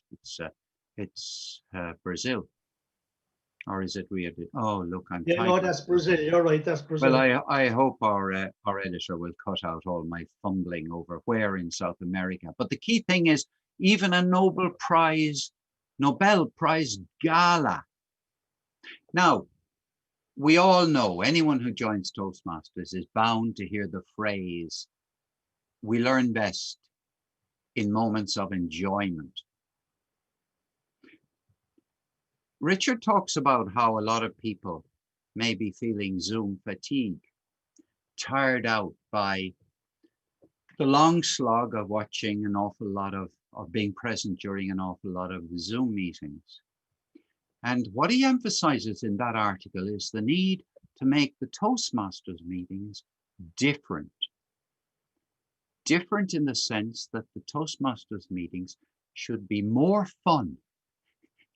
it's Brazil. Or is it Rio? Oh, look, I'm Yeah, no, that's Brazil. You're right, that's Brazil. Well, I hope our editor will cut out all my fumbling over where in South America. But the key thing is, even a Nobel Prize gala. Now, we all know anyone who joins Toastmasters is bound to hear the phrase, we learn best in moments of enjoyment. Richard talks about how a lot of people may be feeling Zoom fatigue, tired out by the long slog of watching an awful lot of, or being present during an awful lot of Zoom meetings. And what he emphasizes in that article is the need to make the Toastmasters meetings different. Different in the sense that the Toastmasters meetings should be more fun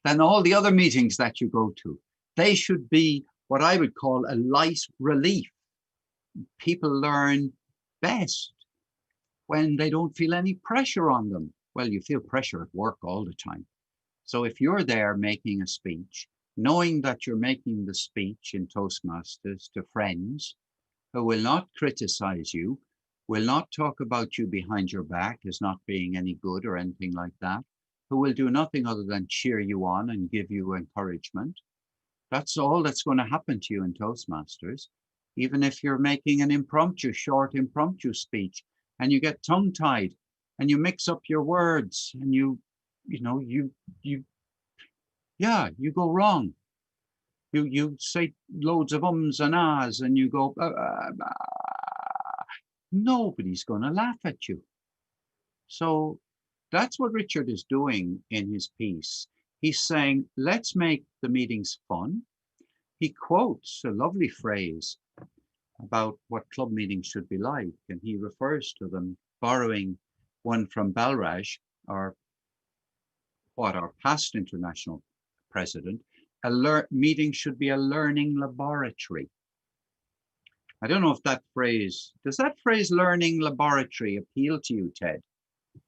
than all the other meetings that you go to. They should be what I would call a light relief. People learn best when they don't feel any pressure on them. Well, you feel pressure at work all the time. So if you're there making a speech knowing that you're making the speech in Toastmasters to friends who will not criticize you, will not talk about you behind your back as not being any good or anything like that, who will do nothing other than cheer you on and give you encouragement. That's all that's going to happen to you in Toastmasters. Even if you're making an short impromptu speech and you get tongue-tied and you mix up your words and you go wrong. You say loads of ums and ahs and you go, nobody's going to laugh at you. So that's what Richard is doing in his piece. He's saying, let's make the meetings fun. He quotes a lovely phrase about what club meetings should be like, and he refers to them, borrowing one from Balraj, our past international president. Meeting should be a learning laboratory. I don't know if does that phrase learning laboratory appeal to you, Ted?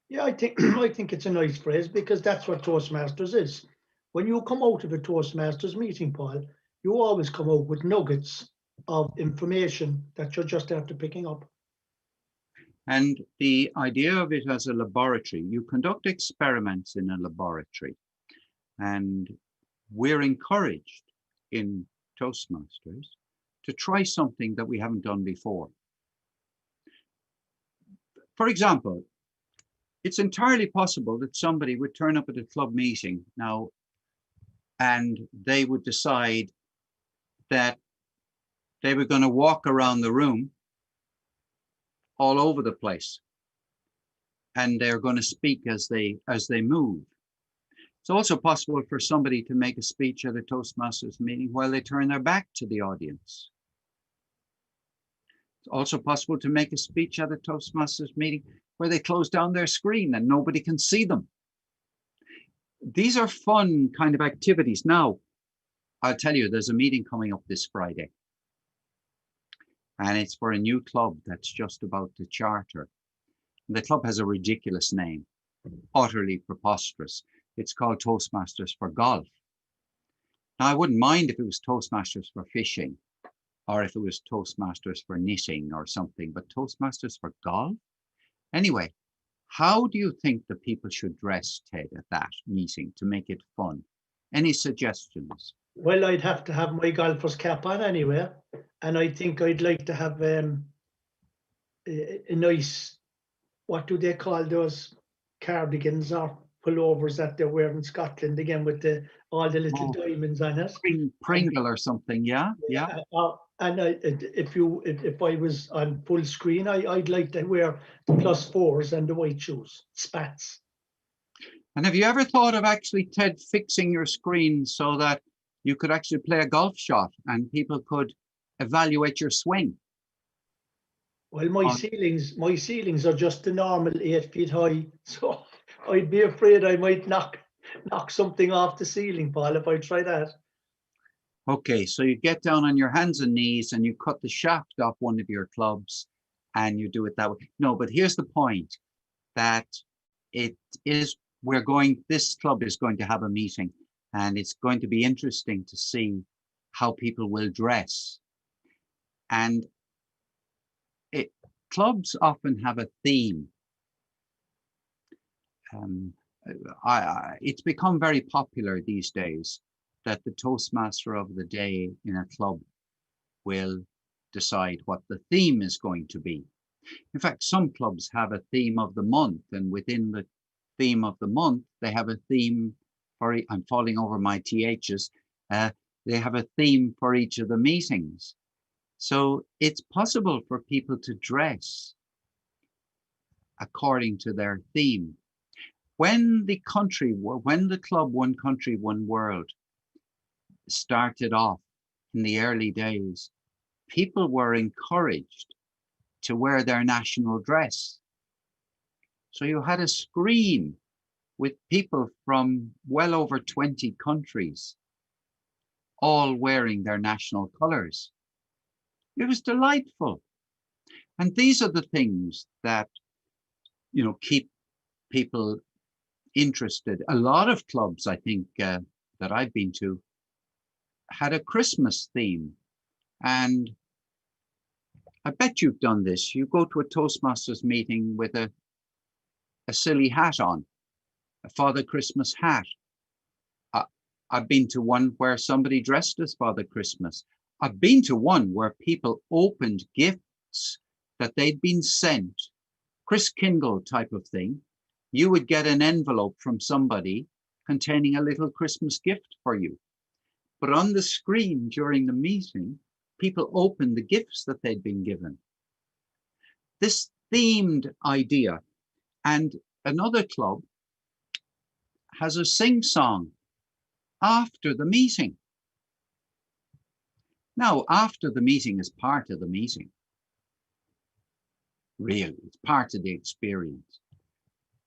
Yeah, I think it's a nice phrase, because that's what Toastmasters is. When you come out of a Toastmasters meeting, Paul, you always come out with nuggets of information that you're just after picking up. And the idea of it as a laboratory, you conduct experiments in a laboratory, and we're encouraged in Toastmasters to try something that we haven't done before. For example, it's entirely possible that somebody would turn up at a club meeting now and they would decide that they were going to walk around the room all over the place, and they're going to speak as they move. It's also possible for somebody to make a speech at a Toastmasters meeting while they turn their back to the audience. It's also possible to make a speech at a Toastmasters meeting where they close down their screen and nobody can see them. These are fun kind of activities. Now, I'll tell you, there's a meeting coming up this Friday, and it's for a new club that's just about to charter. The club has a ridiculous name, utterly preposterous. It's called Toastmasters for Golf. Now, I wouldn't mind if it was Toastmasters for fishing, or if it was Toastmasters for knitting or something, but Toastmasters for golf? Anyway, how do you think the people should dress, Ted, at that meeting to make it fun? Any suggestions? Well, I'd have to have my golfer's cap on anyway, and I think I'd like to have a nice, what do they call those cardigans or pullovers that they wear in Scotland again with all the little diamonds on it. Pringle or something, yeah. And if I was on full screen, I'd like to wear the +4s and the white shoes, spats. And have you ever thought of actually, Ted, fixing your screen so that you could actually play a golf shot and people could evaluate your swing? Well, my ceilings are just the normal 8 feet high, so I'd be afraid I might knock something off the ceiling, Paul, if I try that. Okay, so you get down on your hands and knees and you cut the shaft off one of your clubs and you do it that way. No, but here's the point, that this club is going to have a meeting, and it's going to be interesting to see how people will dress. And clubs often have a theme. It's become very popular these days that the Toastmaster of the day in a club will decide what the theme is going to be. In fact, some clubs have a theme of the month, and within the theme of the month, they have a theme for, I'm falling over my THs, they have a theme for each of the meetings. So it's possible for people to dress according to their theme. When the club One Country, One World started off in the early days, people were encouraged to wear their national dress. So you had a screen with people from well over 20 countries, all wearing their national colors. It was delightful. And these are the things that, keep people interested. A lot of clubs, I think, that I've been to, had a Christmas theme. And I bet you've done this. You go to a Toastmasters meeting with a silly hat on, a Father Christmas hat. I've been to one where somebody dressed as Father Christmas. I've been to one where people opened gifts that they'd been sent, Kris Kindle type of thing. You would get an envelope from somebody containing a little Christmas gift for you. But on the screen during the meeting, people opened the gifts that they'd been given. This themed idea. And another club has a sing-song after the meeting. Now, after the meeting is part of the meeting. Really, it's part of the experience.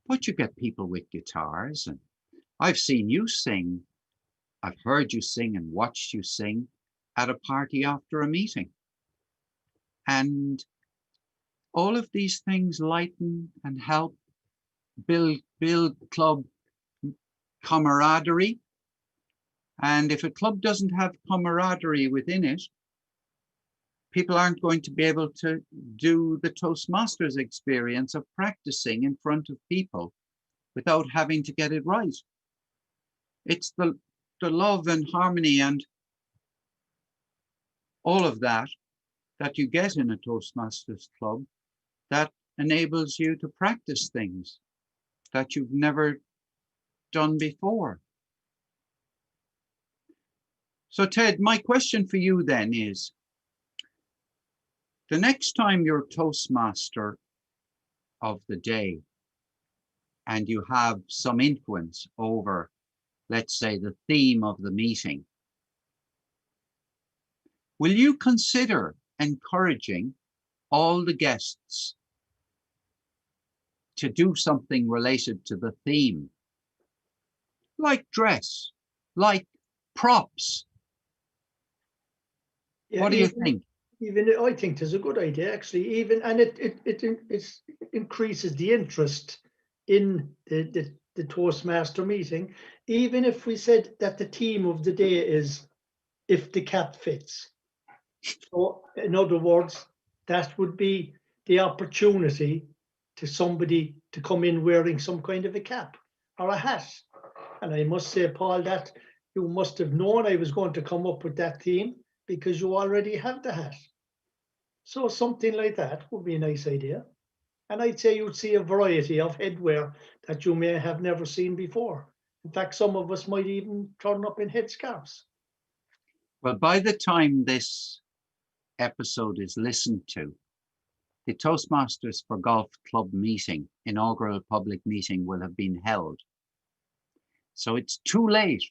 But you get people with guitars, and I've seen you sing. I've heard you sing and watched you sing at a party after a meeting. And all of these things lighten and help build club camaraderie. And if a club doesn't have camaraderie within it, people aren't going to be able to do the Toastmasters experience of practicing in front of people without having to get it right. It's the love and harmony and all of that you get in a Toastmasters club that enables you to practice things that you've never done before. So Ted, my question for you then is, the next time you're Toastmaster of the day and you have some influence over, let's say, the theme of the meeting, will you consider encouraging all the guests to do something related to the theme? Like dress, like props. Yeah, what do you think? Even I think there's a good idea actually. Even and it increases the interest in the Toastmaster meeting. Even if we said that the theme of the day is if the cap fits. So in other words, that would be the opportunity to somebody to come in wearing some kind of a cap or a hat. And I must say, Paul, that you must have known I was going to come up with that theme because you already have the hat. So something like that would be a nice idea. And I'd say you'd see a variety of headwear that you may have never seen before. In fact, some of us might even turn up in headscarves. Well, by the time this episode is listened to, the Toastmasters for Golf Club meeting, inaugural public meeting, will have been held. So it's too late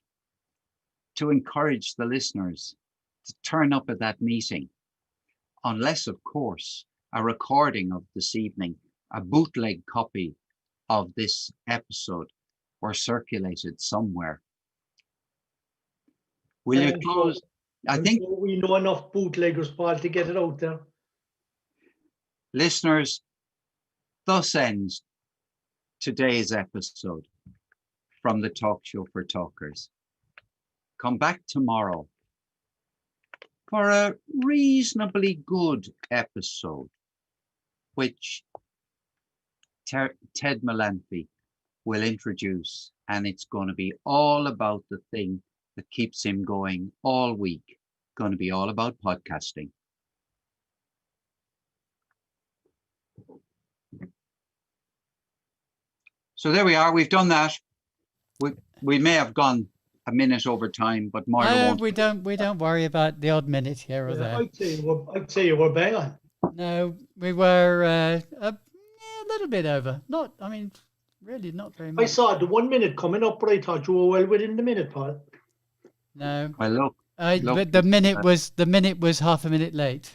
to encourage the listeners to turn up at that meeting, unless, of course, a recording of this evening, a bootleg copy of this episode were circulated somewhere. Will you close? I think we know enough bootleggers, Paul, to get it out there. Listeners, thus ends today's episode from the Talk Show for Talkers. Come back tomorrow for a reasonably good episode, which Ted Melanphy will introduce, and it's going to be all about the thing that keeps him going all week. Going to be all about podcasting. So there we are. We've done that. We may have gone a minute over time, but Moira won't. We don't worry about the odd minute here or there. I'd say you were bang on. No, we were a little bit over. Really not very much. I saw the 1 minute coming up, but I thought you were well within the minute, Paul. No. Well, look. But the minute was half a minute late.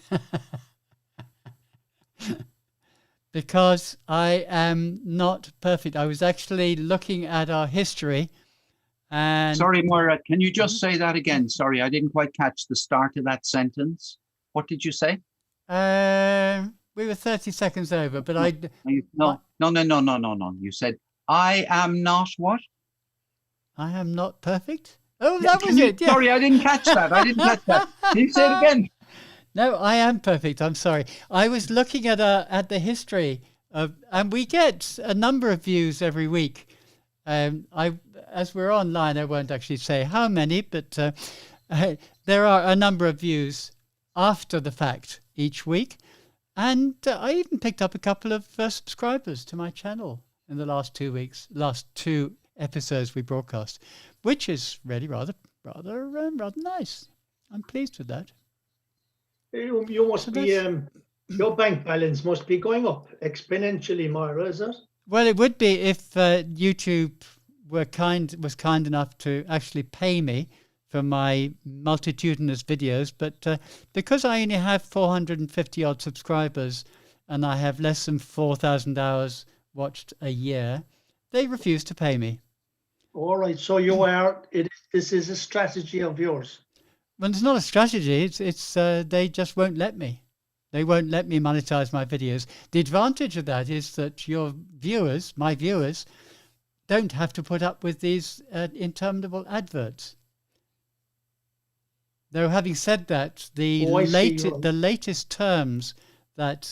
Because I am not perfect. I was actually looking at our history. And sorry, Moira, can you just say that again? Sorry, I didn't quite catch the start of that sentence. What did you say? We were 30 seconds over, but No. You said, I am not what? I am not perfect. Oh, that was it. Yeah. Sorry, I didn't catch that. Can you say it again? No, I am perfect. I'm sorry. I was looking at the history of, and we get a number of views every week. As we're online, I won't actually say how many, but there are a number of views after the fact each week. And I even picked up a couple of subscribers to my channel in the last 2 weeks, last 2 episodes we broadcast, which is really rather nice. I'm pleased with that. You must be, your bank balance must be going up exponentially, Moira, is it? Well, it would be if YouTube was kind enough to actually pay me for my multitudinous videos, but because I only have 450 odd subscribers and I have less than 4,000 hours watched a year, they refuse to pay me. All right, so this is a strategy of yours. Well, it's not a strategy. It's they just won't let me. They won't let me monetize my videos. The advantage of that is that my viewers, don't have to put up with these interminable adverts. Though having said that, the latest terms that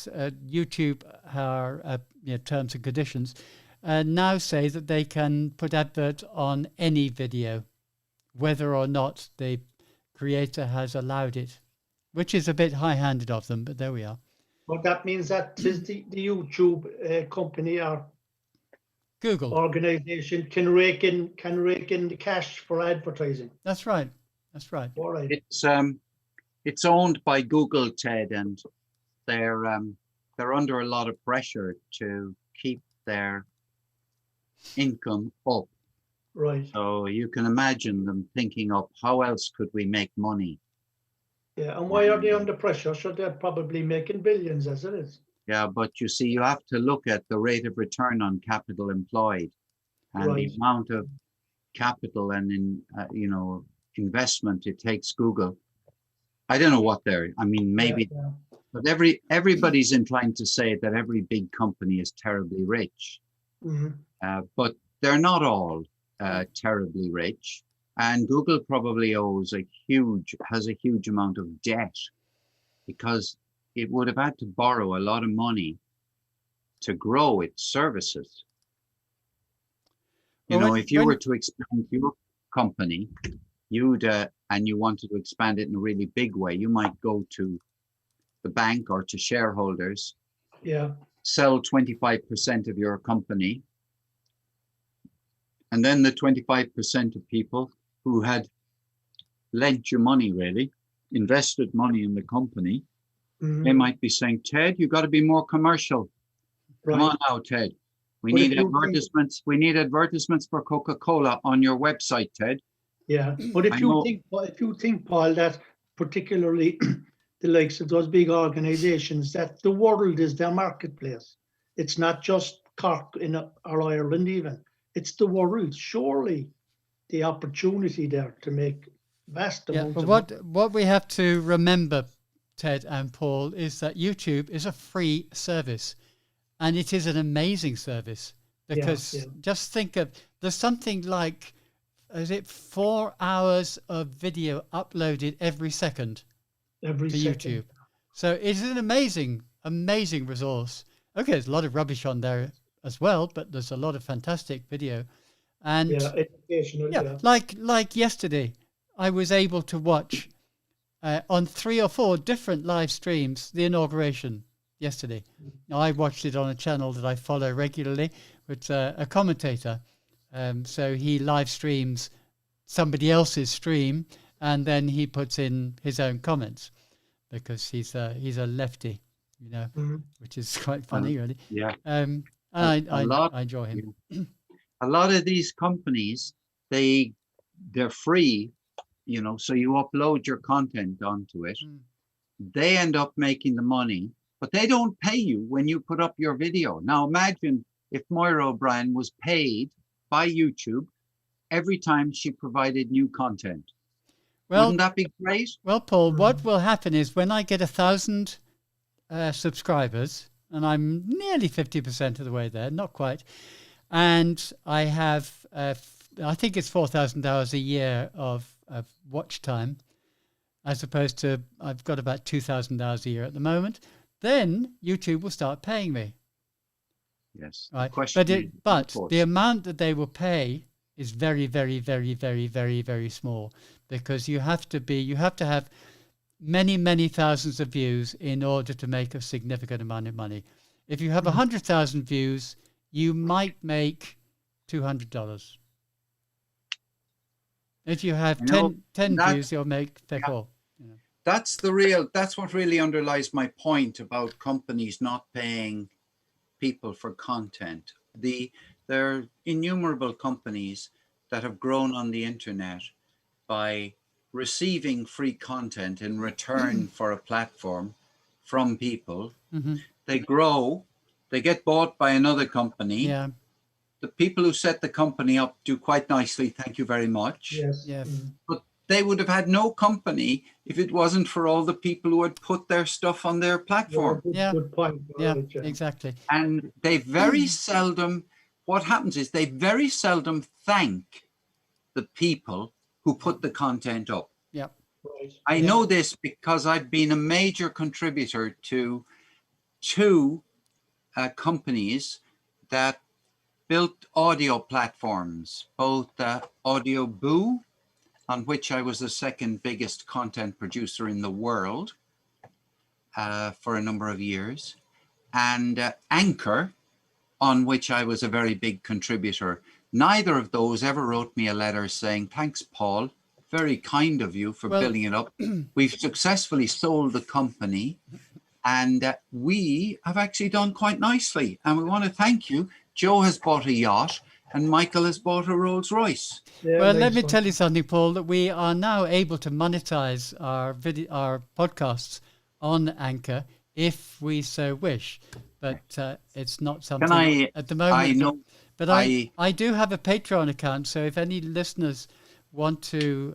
YouTube are terms and conditions now say that they can put advert on any video, whether or not the creator has allowed it, which is a bit high-handed of them, but there we are. But that means that the YouTube company or Google organization can rake in the cash for advertising. That's right. All right. It's owned by Google, Ted, and they're under a lot of pressure to keep their income up. Right. So you can imagine them thinking up, how else could we make money? Yeah, and why are they under pressure? So they're probably making billions as it is. Yeah, but you see, you have to look at the rate of return on capital employed and the amount of capital and investment it takes Google. I don't know what maybe, but everybody's inclined to say that every big company is terribly rich, but they're not all terribly rich. And Google probably has a huge amount of debt because it would have had to borrow a lot of money to grow its services. If you were to expand your company, and you wanted to expand it in a really big way, you might go to the bank or to shareholders, sell 25% of your company, and then the 25% of people who had lent you money, really, invested money in the company, they might be saying, Ted, you got to be more commercial. Right. Come on now, Ted. We need advertisements. We need advertisements for Coca-Cola on your website, Ted. Yeah, but if you think, Paul, that particularly the likes of those big organizations, that the world is their marketplace. It's not just Cork or Ireland even. It's the world. Surely the opportunity there to make vast amounts of money. What we have to remember, Ted and Paul, is that YouTube is a free service, and it is an amazing service because just think of, there's something like, is it 4 hours of video uploaded every second to YouTube? So it is an amazing resource. Okay, there's a lot of rubbish on there as well, but there's a lot of fantastic video. And educational. Like yesterday, I was able to watch on 3 or 4 different live streams the inauguration yesterday. Now, I watched it on a channel that I follow regularly with a commentator. So he live streams somebody else's stream, and then he puts in his own comments because he's a lefty, which is quite funny, really. Yeah. I enjoy him. A lot of these companies, they're free, so you upload your content onto it. They end up making the money, but they don't pay you when you put up your video. Now imagine if Moira O'Brien was paid by YouTube every time she provided new content. Well, wouldn't that be great? Well, Paul, what will happen is when I get 1,000 subscribers, and I'm nearly 50% of the way there, not quite, and I have I think it's 4,000 hours a year of watch time, as opposed to I've got about 2,000 hours a year at the moment. Then YouTube will start paying me. Yes. Right. Question is, But of the course. amount that they will pay is very, very, very, very, very, very small, because you have to have many, many thousands of views in order to make a significant amount of money. If you have 100,000 views, you might make $200. If you have You know, 10 that views, you'll make feck yeah, all. You know. that's what really underlies my point about companies not paying people for content. There are innumerable companies that have grown on the internet by receiving free content in return for a platform from people. Mm-hmm. They grow, they get bought by another company. Yeah. The people who set the company up do quite nicely, thank you very much. Yes. Yes. But they would have had no company if it wasn't for all the people who had put their stuff on their Yeah, platform. Yeah. good point. Yeah. Right, yeah. Exactly. And they very seldom, what happens is they very seldom thank the people who put the content up. Yeah. Right. I Yeah. know this because I've been a major contributor to two companies that built audio platforms, both Audio Boo, on which I was the second biggest content producer in the world for a number of years, and Anchor, on which I was a very big contributor. Neither of those ever wrote me a letter saying, thanks, Paul, very kind of you for Well, building it up. We've successfully sold the company, and we have actually done quite nicely. And we want to thank you. Joe has bought a yacht and Michael has bought a Rolls Royce. Yeah, well, let nice me one. tell you something, Paul, that we are now able to monetize our podcasts on Anchor if we so wish. But it's not something I at the moment. know But I I do have a Patreon account, so if any listeners want to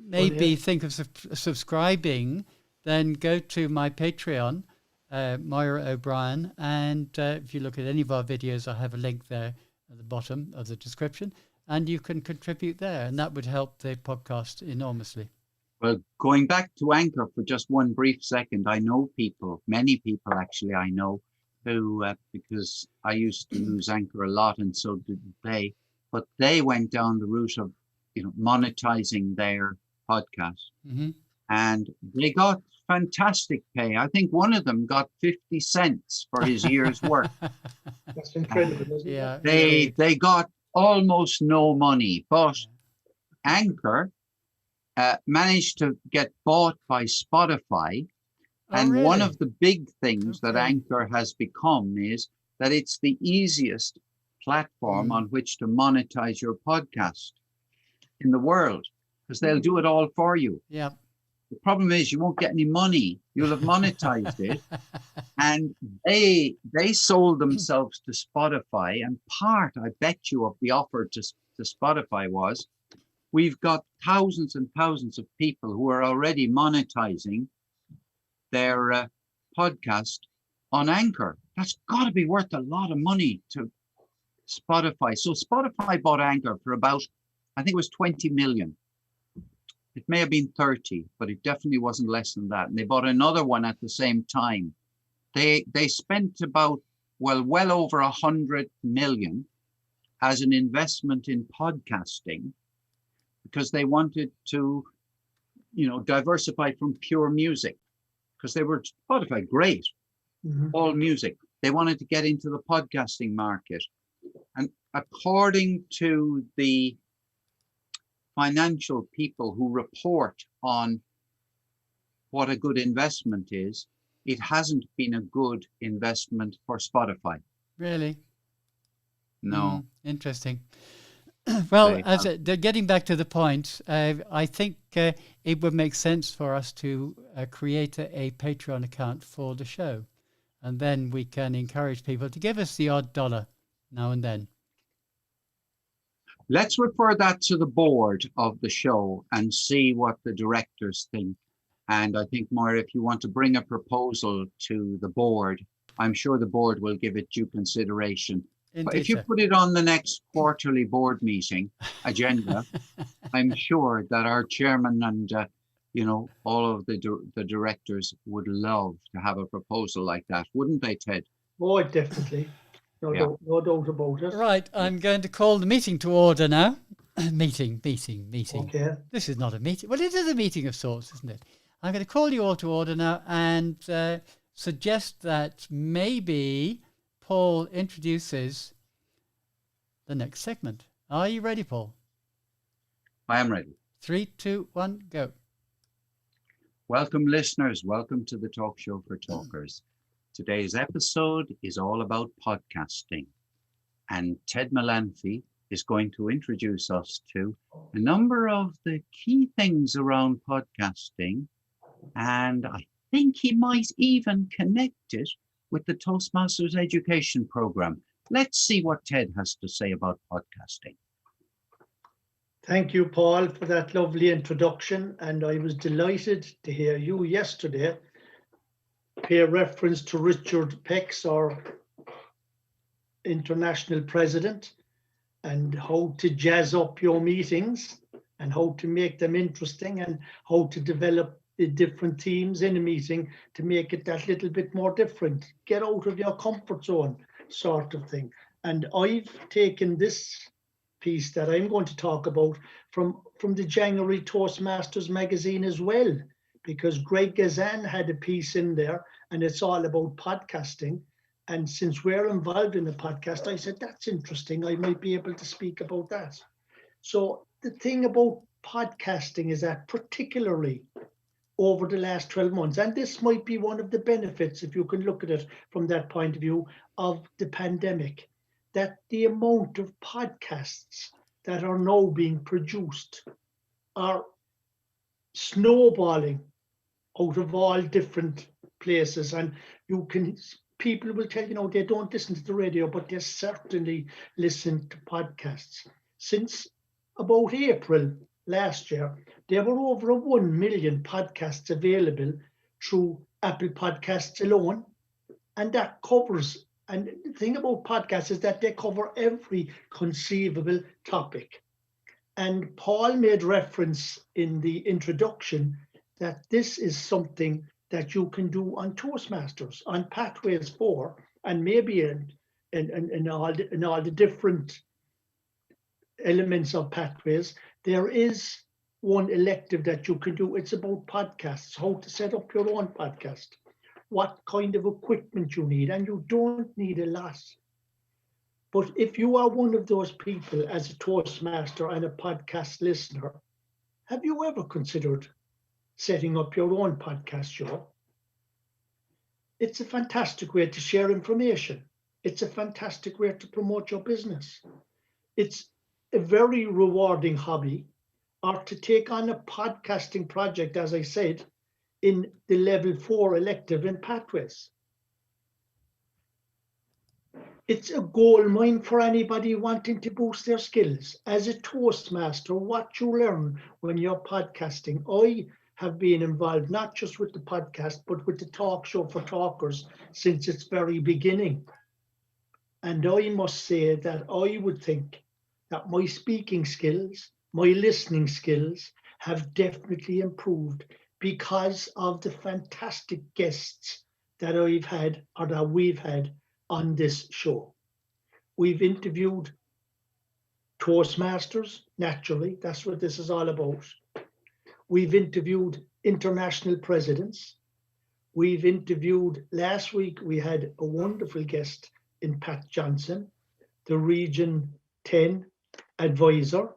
maybe think of subscribing, then go to my Patreon, Moira O'Brien, and if you look at any of our videos, I have a link there at the bottom of the description, and you can contribute there, and that would help the podcast enormously. Well, going back to Anchor for just one brief second, I know people, many people actually I know, who, because I used to use Anchor a lot and so did they, but they went down the route of, monetizing their podcast, Mm-hmm. and they got fantastic pay. I think one of them got 50 cents for his year's work. That's incredible, isn't it? Yeah, They got almost no money, but Anchor managed to get bought by Spotify. Oh, And one really? of the big things that Okay. Anchor has become is that it's the easiest platform on which to monetize your podcast in the world, because they'll do it all for you. Yeah. The problem is you won't get any money. You'll have monetized it. And they sold themselves to Spotify. And part, I bet you, of the offer to Spotify was, we've got thousands and thousands of people who are already monetizing their podcast on Anchor. That's got to be worth a lot of money to Spotify. So Spotify bought Anchor for about, I think it was 20 million. It may have been 30, but it definitely wasn't less than that. And they bought another one at the same time. They spent about, well over 100 million as an investment in podcasting, because they wanted to, diversify from pure music, because they were Spotify, great, all music. They wanted to get into the podcasting market. And according to the financial people who report on what a good investment is, it hasn't been a good investment for Spotify. Really? No. Interesting. Well, They they're getting back to the point, I think it would make sense for us to create a Patreon account for the show, and then we can encourage people to give us the odd dollar now and then. Let's refer that to the board of the show and see what the directors think. And I think, Moira, if you want to bring a proposal to the board, I'm sure the board will give it due consideration. in But if you detail. put it on the next quarterly board meeting agenda, I'm sure that our chairman and all of the directors would love to have a proposal like that, wouldn't they, Ted? Oh, definitely. No Yeah. doubt, no doubt about it. Right, I'm going to call the meeting to order now. meeting. Okay. This is not a meeting. Well, it is a meeting of sorts, isn't it? I'm going to call you all to order now and suggest that maybe Paul introduces the next segment. Are you ready, Paul? I am ready. 3, 2, 1, go. Welcome, listeners. Welcome to the Talk Show for Talkers. Today's episode is all about podcasting. And Ted Melanphy is going to introduce us to a number of the key things around podcasting. And I think he might even connect it with the Toastmasters education program. Let's see what Ted has to say about podcasting. Thank you, Paul, for that lovely introduction. And I was delighted to hear you yesterday pay reference to Richard Peck's, our international president, and how to jazz up your meetings and how to make them interesting and how to develop the different themes in a meeting to make it that little bit more different. Get out of your comfort zone, sort of thing. And I've taken this piece that I'm going to talk about from the January Toastmasters magazine as well, because Greg Gazan had a piece in there and it's all about podcasting. And since we're involved in the podcast, I said, that's interesting. I might be able to speak about that. So the thing about podcasting is that particularly over the last 12 months, and this might be one of the benefits, if you can look at it from that point of view, of the pandemic, that the amount of podcasts that are now being produced are snowballing out of all different places. And people will tell you, they don't listen to the radio, but they certainly listen to podcasts. Since about April last year, there were over 1 million podcasts available through Apple Podcasts alone. And that covers, and the thing about podcasts is that they cover every conceivable topic. And Paul made reference in the introduction that this is something that you can do on Toastmasters, on Pathways 4, and maybe in all the different elements of Pathways. There is one elective that you can do. It's about podcasts, how to set up your own podcast, what kind of equipment you need, and you don't need a lot. But if you are one of those people as a Toastmaster and a podcast listener, have you ever considered setting up your own podcast show? It's a fantastic way to share information. It's a fantastic way to promote your business. It's a very rewarding hobby, or to take on a podcasting project, as I said, in the level 4 elective in Pathways. It's a gold mine for anybody wanting to boost their skills. As a Toastmaster, what you learn when you're podcasting. I have been involved not just with the podcast, but with the Talk Show for Talkers since its very beginning. And I must say that I would think that my speaking skills, my listening skills have definitely improved because of the fantastic guests that I've had, or that we've had on this show. We've interviewed Toastmasters, naturally, that's what this is all about. We've interviewed international presidents. We've interviewed, last week we had a wonderful guest in Pat Johnson, the Region 10 advisor.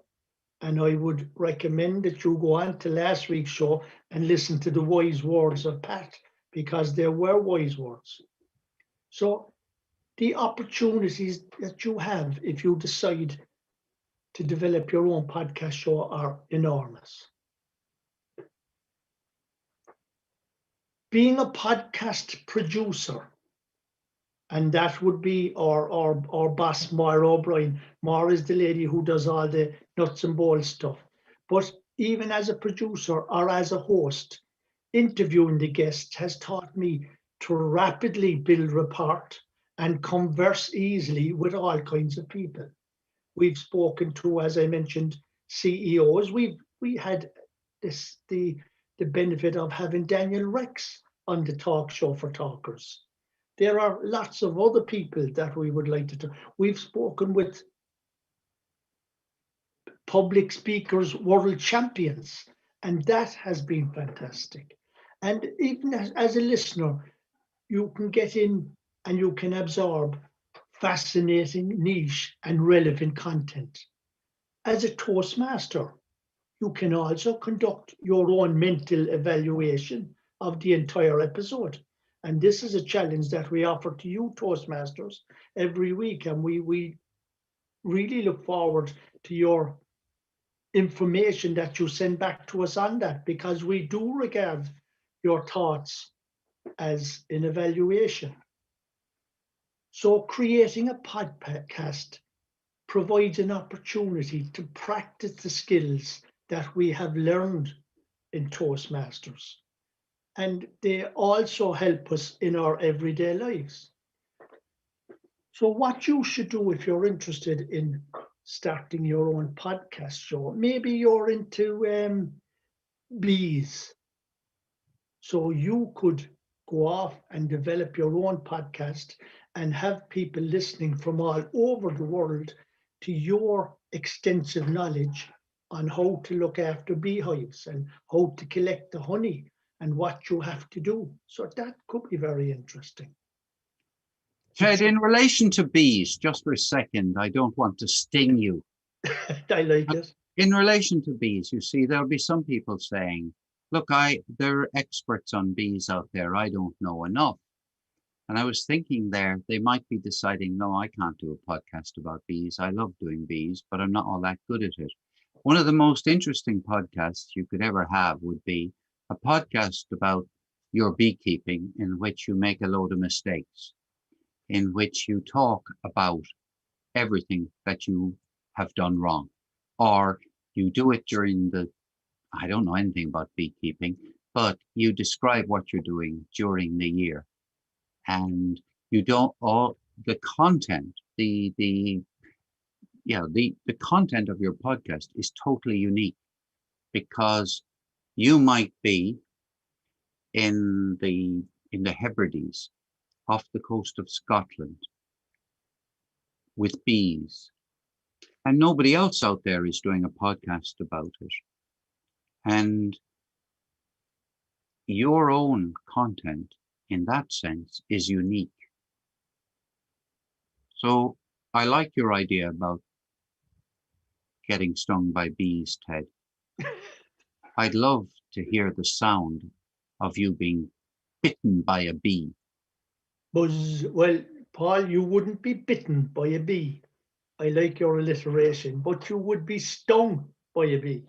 And I would recommend that you go on to last week's show and listen to the wise words of Pat, because there were wise words. So the opportunities that you have if you decide to develop your own podcast show are enormous. Being a podcast producer, and that would be our boss, Moira O'Brien. Moira is the lady who does all the nuts and bolts stuff. But even as a producer or as a host, interviewing the guests has taught me to rapidly build rapport and converse easily with all kinds of people. We've spoken to, as I mentioned, CEOs. We had the benefit of having Daniel Rex on the talk show for talkers. There are lots of other people that we would like to talk. We've spoken with public speakers, world champions, and that has been fantastic. And even as a listener, you can get in and you can absorb fascinating, niche, and relevant content. As a Toastmaster, you can also conduct your own mental evaluation of the entire episode. And this is a challenge that we offer to you, Toastmasters, every week. And we really look forward to your information that you send back to us on that, because we do regard your thoughts as an evaluation. So creating a podcast provides an opportunity to practice the skills that we have learned in Toastmasters. And they also help us in our everyday lives. So what you should do if you're interested in starting your own podcast show, maybe you're into bees. So you could go off and develop your own podcast and have people listening from all over the world to your extensive knowledge on how to look after beehives and how to collect the honey and what you have to do. So that could be very interesting. Ted, in relation to bees, just for a second, I don't want to sting you. I like it. In relation to bees, you see, there'll be some people saying, look, there are experts on bees out there. I don't know enough. And I was thinking there, they might be deciding, no, I can't do a podcast about bees. I love doing bees, but I'm not all that good at it. One of the most interesting podcasts you could ever have would be a podcast about your beekeeping, in which you make a load of mistakes, in which you talk about everything that you have done wrong, or you do it during I don't know anything about beekeeping, but you describe what you're doing during the year. And you don't all the content, the content of your podcast is totally unique, because you might be in the Hebrides off the coast of Scotland with bees, and nobody else out there is doing a podcast about it. And your own content in that sense is unique. So I like your idea about getting stung by bees, Ted. I'd love to hear the sound of you being bitten by a bee. Buzz. Well, Paul, you wouldn't be bitten by a bee. I like your alliteration, but you would be stung by a bee.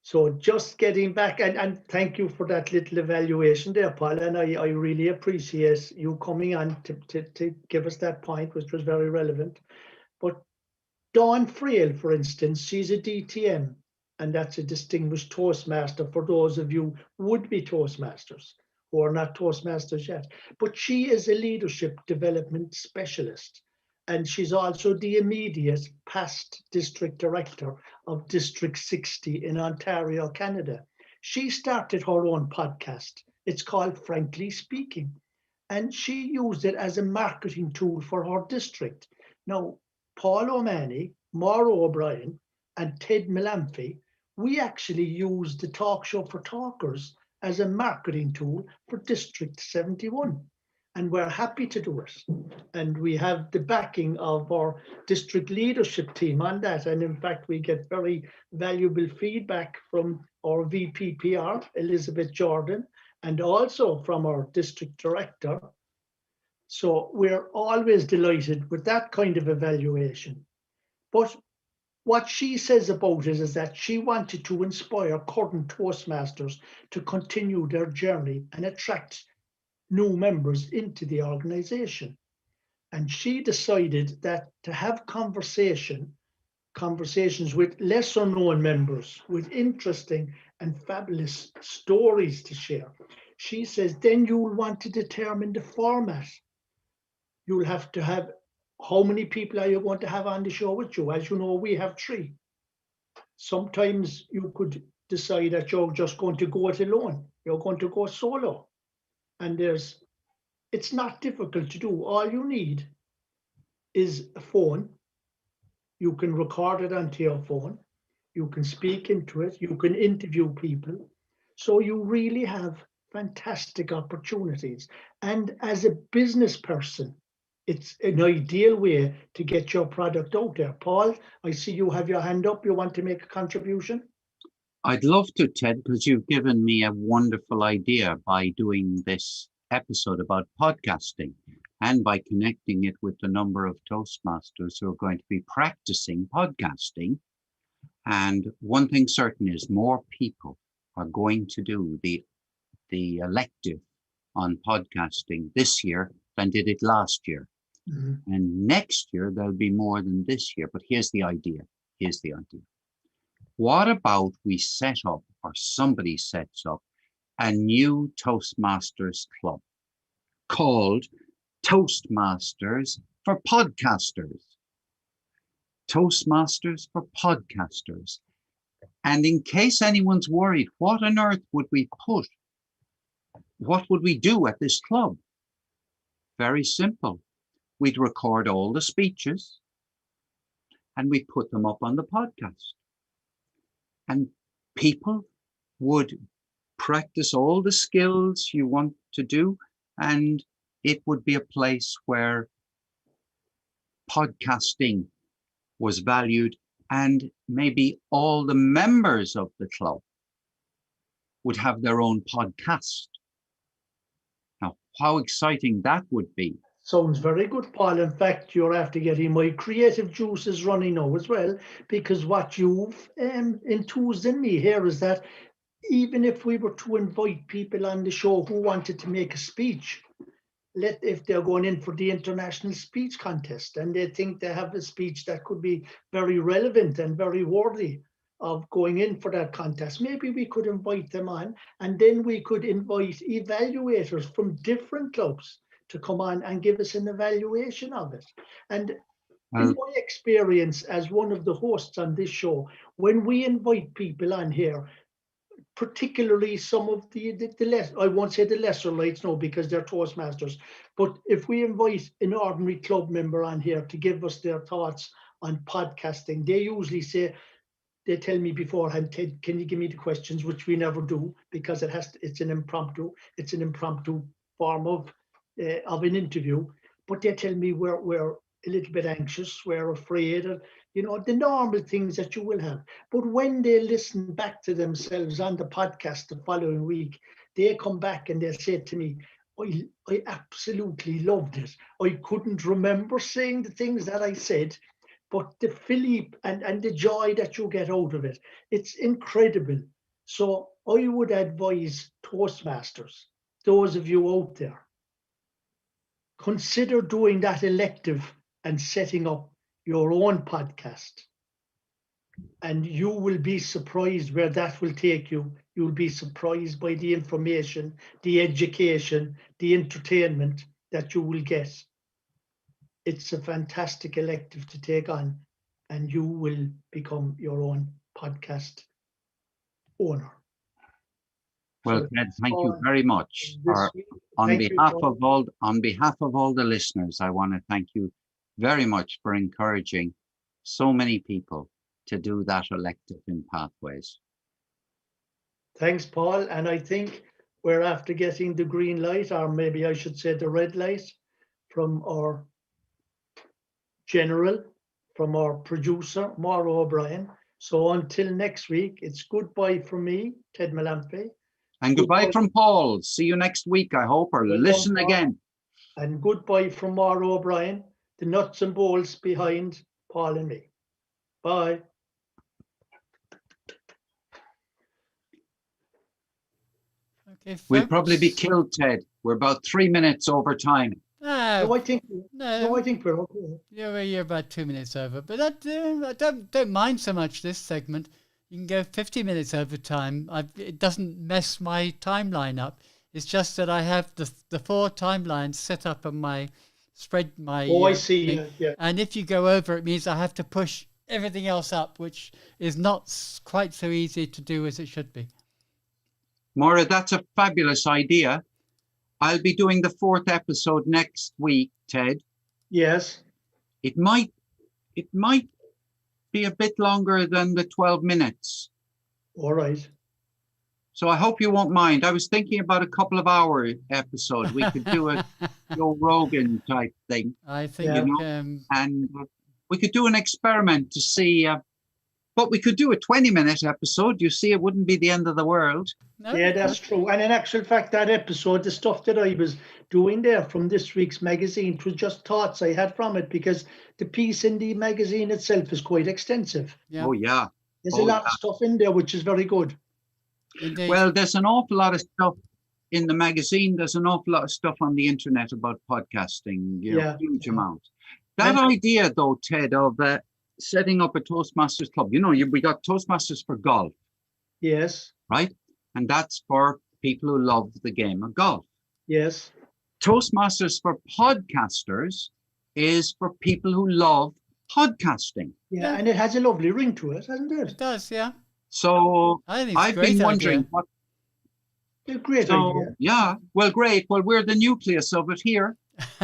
So just getting back, and thank you for that little evaluation there, Paul, and I really appreciate you coming on to give us that point, which was very relevant. But Dawn Frail, for instance, she's a DTM, and that's a distinguished Toastmaster for those of you would-be Toastmasters who are not Toastmasters yet. But she is a leadership development specialist, and she's also the immediate past district director of District 60 in Ontario, Canada. She started her own podcast. It's called Frankly Speaking, and she used it as a marketing tool for her district. Now, Paul O'Mahony, Moira O'Brien, and Ted Malamphy, we actually used the talk show for talkers as a marketing tool for District 71. And we're happy to do it. And we have the backing of our district leadership team on that. And in fact, we get very valuable feedback from our VPPR, Elizabeth Jordan, and also from our district director. So we're always delighted with that kind of evaluation. But what she says about it is that she wanted to inspire current Toastmasters to continue their journey and attract new members into the organization. And she decided that to have conversations with lesser known members with interesting and fabulous stories to share, she says, then you'll want to determine the format you'll have to have, how many people are you going to have on the show with you? As you know, we have 3. Sometimes you could decide that you're just going to go it alone. You're going to go solo. And it's not difficult to do. All you need is a phone. You can record it onto your phone. You can speak into it. You can interview people. So you really have fantastic opportunities. And as a business person, it's an ideal way to get your product out there. Paul, I see you have your hand up. You want to make a contribution? I'd love to, Ted, because you've given me a wonderful idea by doing this episode about podcasting and by connecting it with the number of Toastmasters who are going to be practicing podcasting. And one thing certain is more people are going to do the elective on podcasting this year than did it last year. Mm-hmm. And next year, there'll be more than this year. But here's the idea. What about we set up, or somebody sets up, a new Toastmasters club called Toastmasters for Podcasters. Toastmasters for Podcasters. And in case anyone's worried, what on earth would we put? What would we do at this club? Very simple. We'd record all the speeches and we'd put them up on the podcast. And people would practice all the skills you want to do, and it would be a place where podcasting was valued, and maybe all the members of the club would have their own podcast. Now, how exciting that would be. Sounds very good, Paul. In fact, you're after getting my creative juices running now as well, because what you've enthused in me here is that even if we were to invite people on the show who wanted to make a speech, if they're going in for the international speech contest and they think they have a speech that could be very relevant and very worthy of going in for that contest, maybe we could invite them on, and then we could invite evaluators from different clubs to come on and give us an evaluation of it. And in my experience as one of the hosts on this show, when we invite people on here, particularly some of the less, I won't say the lesser lights, no, because they're Toastmasters, but if we invite an ordinary club member on here to give us their thoughts on podcasting, they usually say, they tell me beforehand, Ted, can you give me the questions, which we never do, because it's an impromptu form of an interview. But they tell me we're a little bit anxious, we're afraid, and the normal things that you will have. But when they listen back to themselves on the podcast the following week, they come back and they say to me, I absolutely loved it. I couldn't remember saying the things that I said, but the Philippe and the joy that you get out of it, it's incredible. So I would advise Toastmasters, those of you out there, consider doing that elective and setting up your own podcast. And you will be surprised where that will take you. You'll be surprised by the information, the education, the entertainment that you will get. It's a fantastic elective to take on, and you will become your own podcast owner. Well, Ted, thank you very much. On behalf of all the listeners, I want to thank you very much for encouraging so many people to do that elective in Pathways. Thanks, Paul. And I think we're after getting the green light, or maybe I should say the red light, from our general, from our producer, Moira O'Brien. So until next week, it's goodbye from me, Ted Malampy. And goodbye from Paul. See you next week, I hope, or listen again. And goodbye from Moira O'Brien, the nuts and bolts behind Paul and me. Bye. Okay, we'll probably be killed, Ted. We're about 3 minutes over time. No, I think we're okay. Yeah, you're about 2 minutes over, but I don't mind so much this segment. You can go 50 minutes over time. It doesn't mess my timeline up. It's just that I have the 4 timelines set up on my spread my Oh, I see. thing. Yeah, yeah. And if you go over, it means I have to push everything else up, which is not quite so easy to do as it should be. Moira, that's a fabulous idea. I'll be doing the 4th episode next week, Ted. Yes. It might be a bit longer than the 12 minutes. All right. So I hope you won't mind. I was thinking about a couple of hour episode. We could do a Joe Rogan type thing, I think, Yeah. and we could do an experiment to see. But we could do a 20-minute episode. You see, it wouldn't be the end of the world. no, Yeah, that's true. And in actual fact, that episode, the stuff that I was doing there from this week's magazine, it was just thoughts I had from it, because the piece in the magazine itself is quite extensive. yeah, Oh yeah. There's Oh, a lot of stuff in there, which is very good. indeed. Well, there's an awful lot of stuff in the magazine. There's an awful lot of stuff on the internet about podcasting. Yeah, Huge yeah. amount. That And- idea, though, Ted, of setting up a Toastmasters club. We got Toastmasters for golf, Yes, right? And that's for people who love the game of golf. yes, Toastmasters for podcasters is for people who love podcasting. yeah. Yeah. And it has a lovely ring to it, hasn't it? It does, yeah. So I think it's a I've great been wondering idea. what. A great So idea. yeah, well, great. Well, we're the nucleus of it here.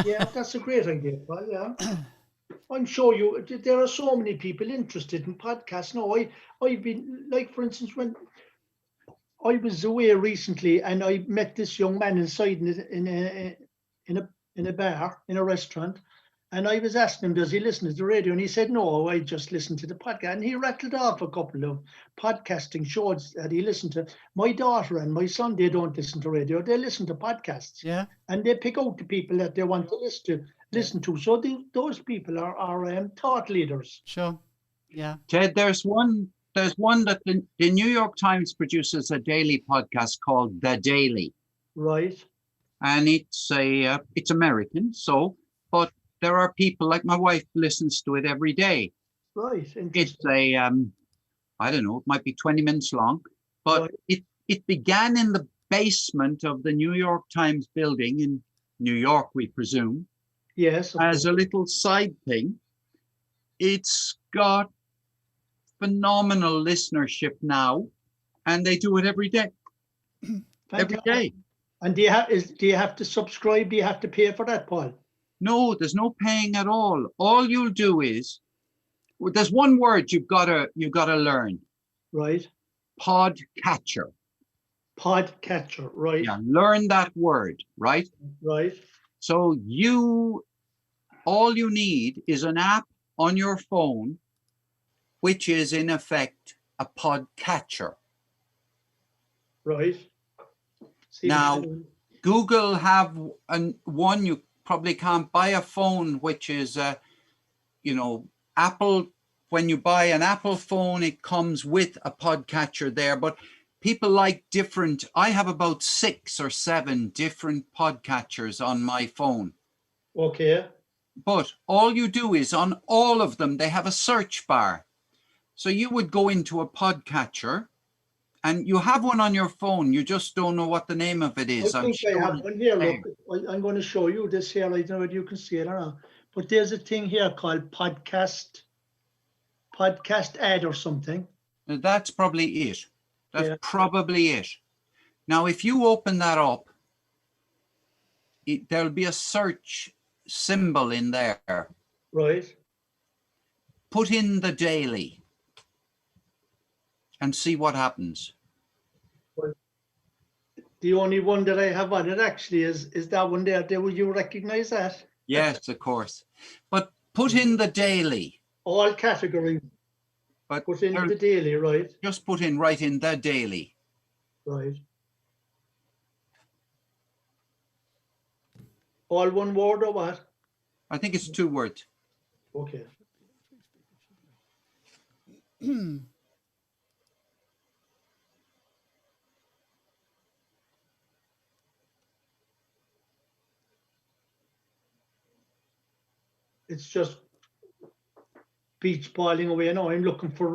Yeah, that's a great idea, Paul. Yeah. I'm sure there are so many people interested in podcasts. No, I've been, like, for instance, when I was away recently and I met this young man inside in a bar, in a restaurant, and I was asking him, does he listen to the radio? And he said, no, I just listen to the podcast. And he rattled off a couple of podcasting shows that he listened to. My daughter and my son, they don't listen to radio, they listen to podcasts. Yeah, And they pick out the people that they want to listen to. So those people are thought leaders. sure. Yeah, Ted, there's one that the New York Times produces a daily podcast called The Daily, Right. and it's American. So, but there are people like my wife listens to it every day. Right. It's Interesting. I don't know, it might be 20 minutes long, but Right. it began in the basement of the New York Times building in New York, we presume, Yes. of as a course. little side thing. It's got phenomenal listenership now, and they do it every day. Every Fantastic. day. And do you have to subscribe? Do you have to pay for that, Paul? No, there's no paying at all. All you'll do is, there's one word you've gotta learn. Right. Podcatcher. Podcatcher. Right. Yeah, learn that word, right? Right. So all you need is an app on your phone, which is in effect a podcatcher. Right. See Now, what you're doing? Google have one. You probably can't buy a phone which is Apple. When you buy an Apple phone, it comes with a podcatcher there, but people like different. I have about 6 or 7 different podcatchers on my phone. Okay. But all you do is on all of them, they have a search bar. So you would go into a podcatcher and you have one on your phone. You just don't know what the name of it is. I I'm think sure I have it's one here. there. Look, I'm going to show you this here. I don't know whether you can see it or not. But there's a thing here called podcast ad or something. That's probably it. That's Yeah. probably it. Now, if you open that up, there'll be a search symbol in there. Right. Put in The Daily and see what happens. The only one that I have on it actually is that one there. Would you recognize that? Yes, of course. But put in The Daily. All categories. But Put in there- the daily, right? just put in right in The Daily. Right. All one word or what? I think it's 2 words. Okay. It's just beach boiling away now. I'm looking for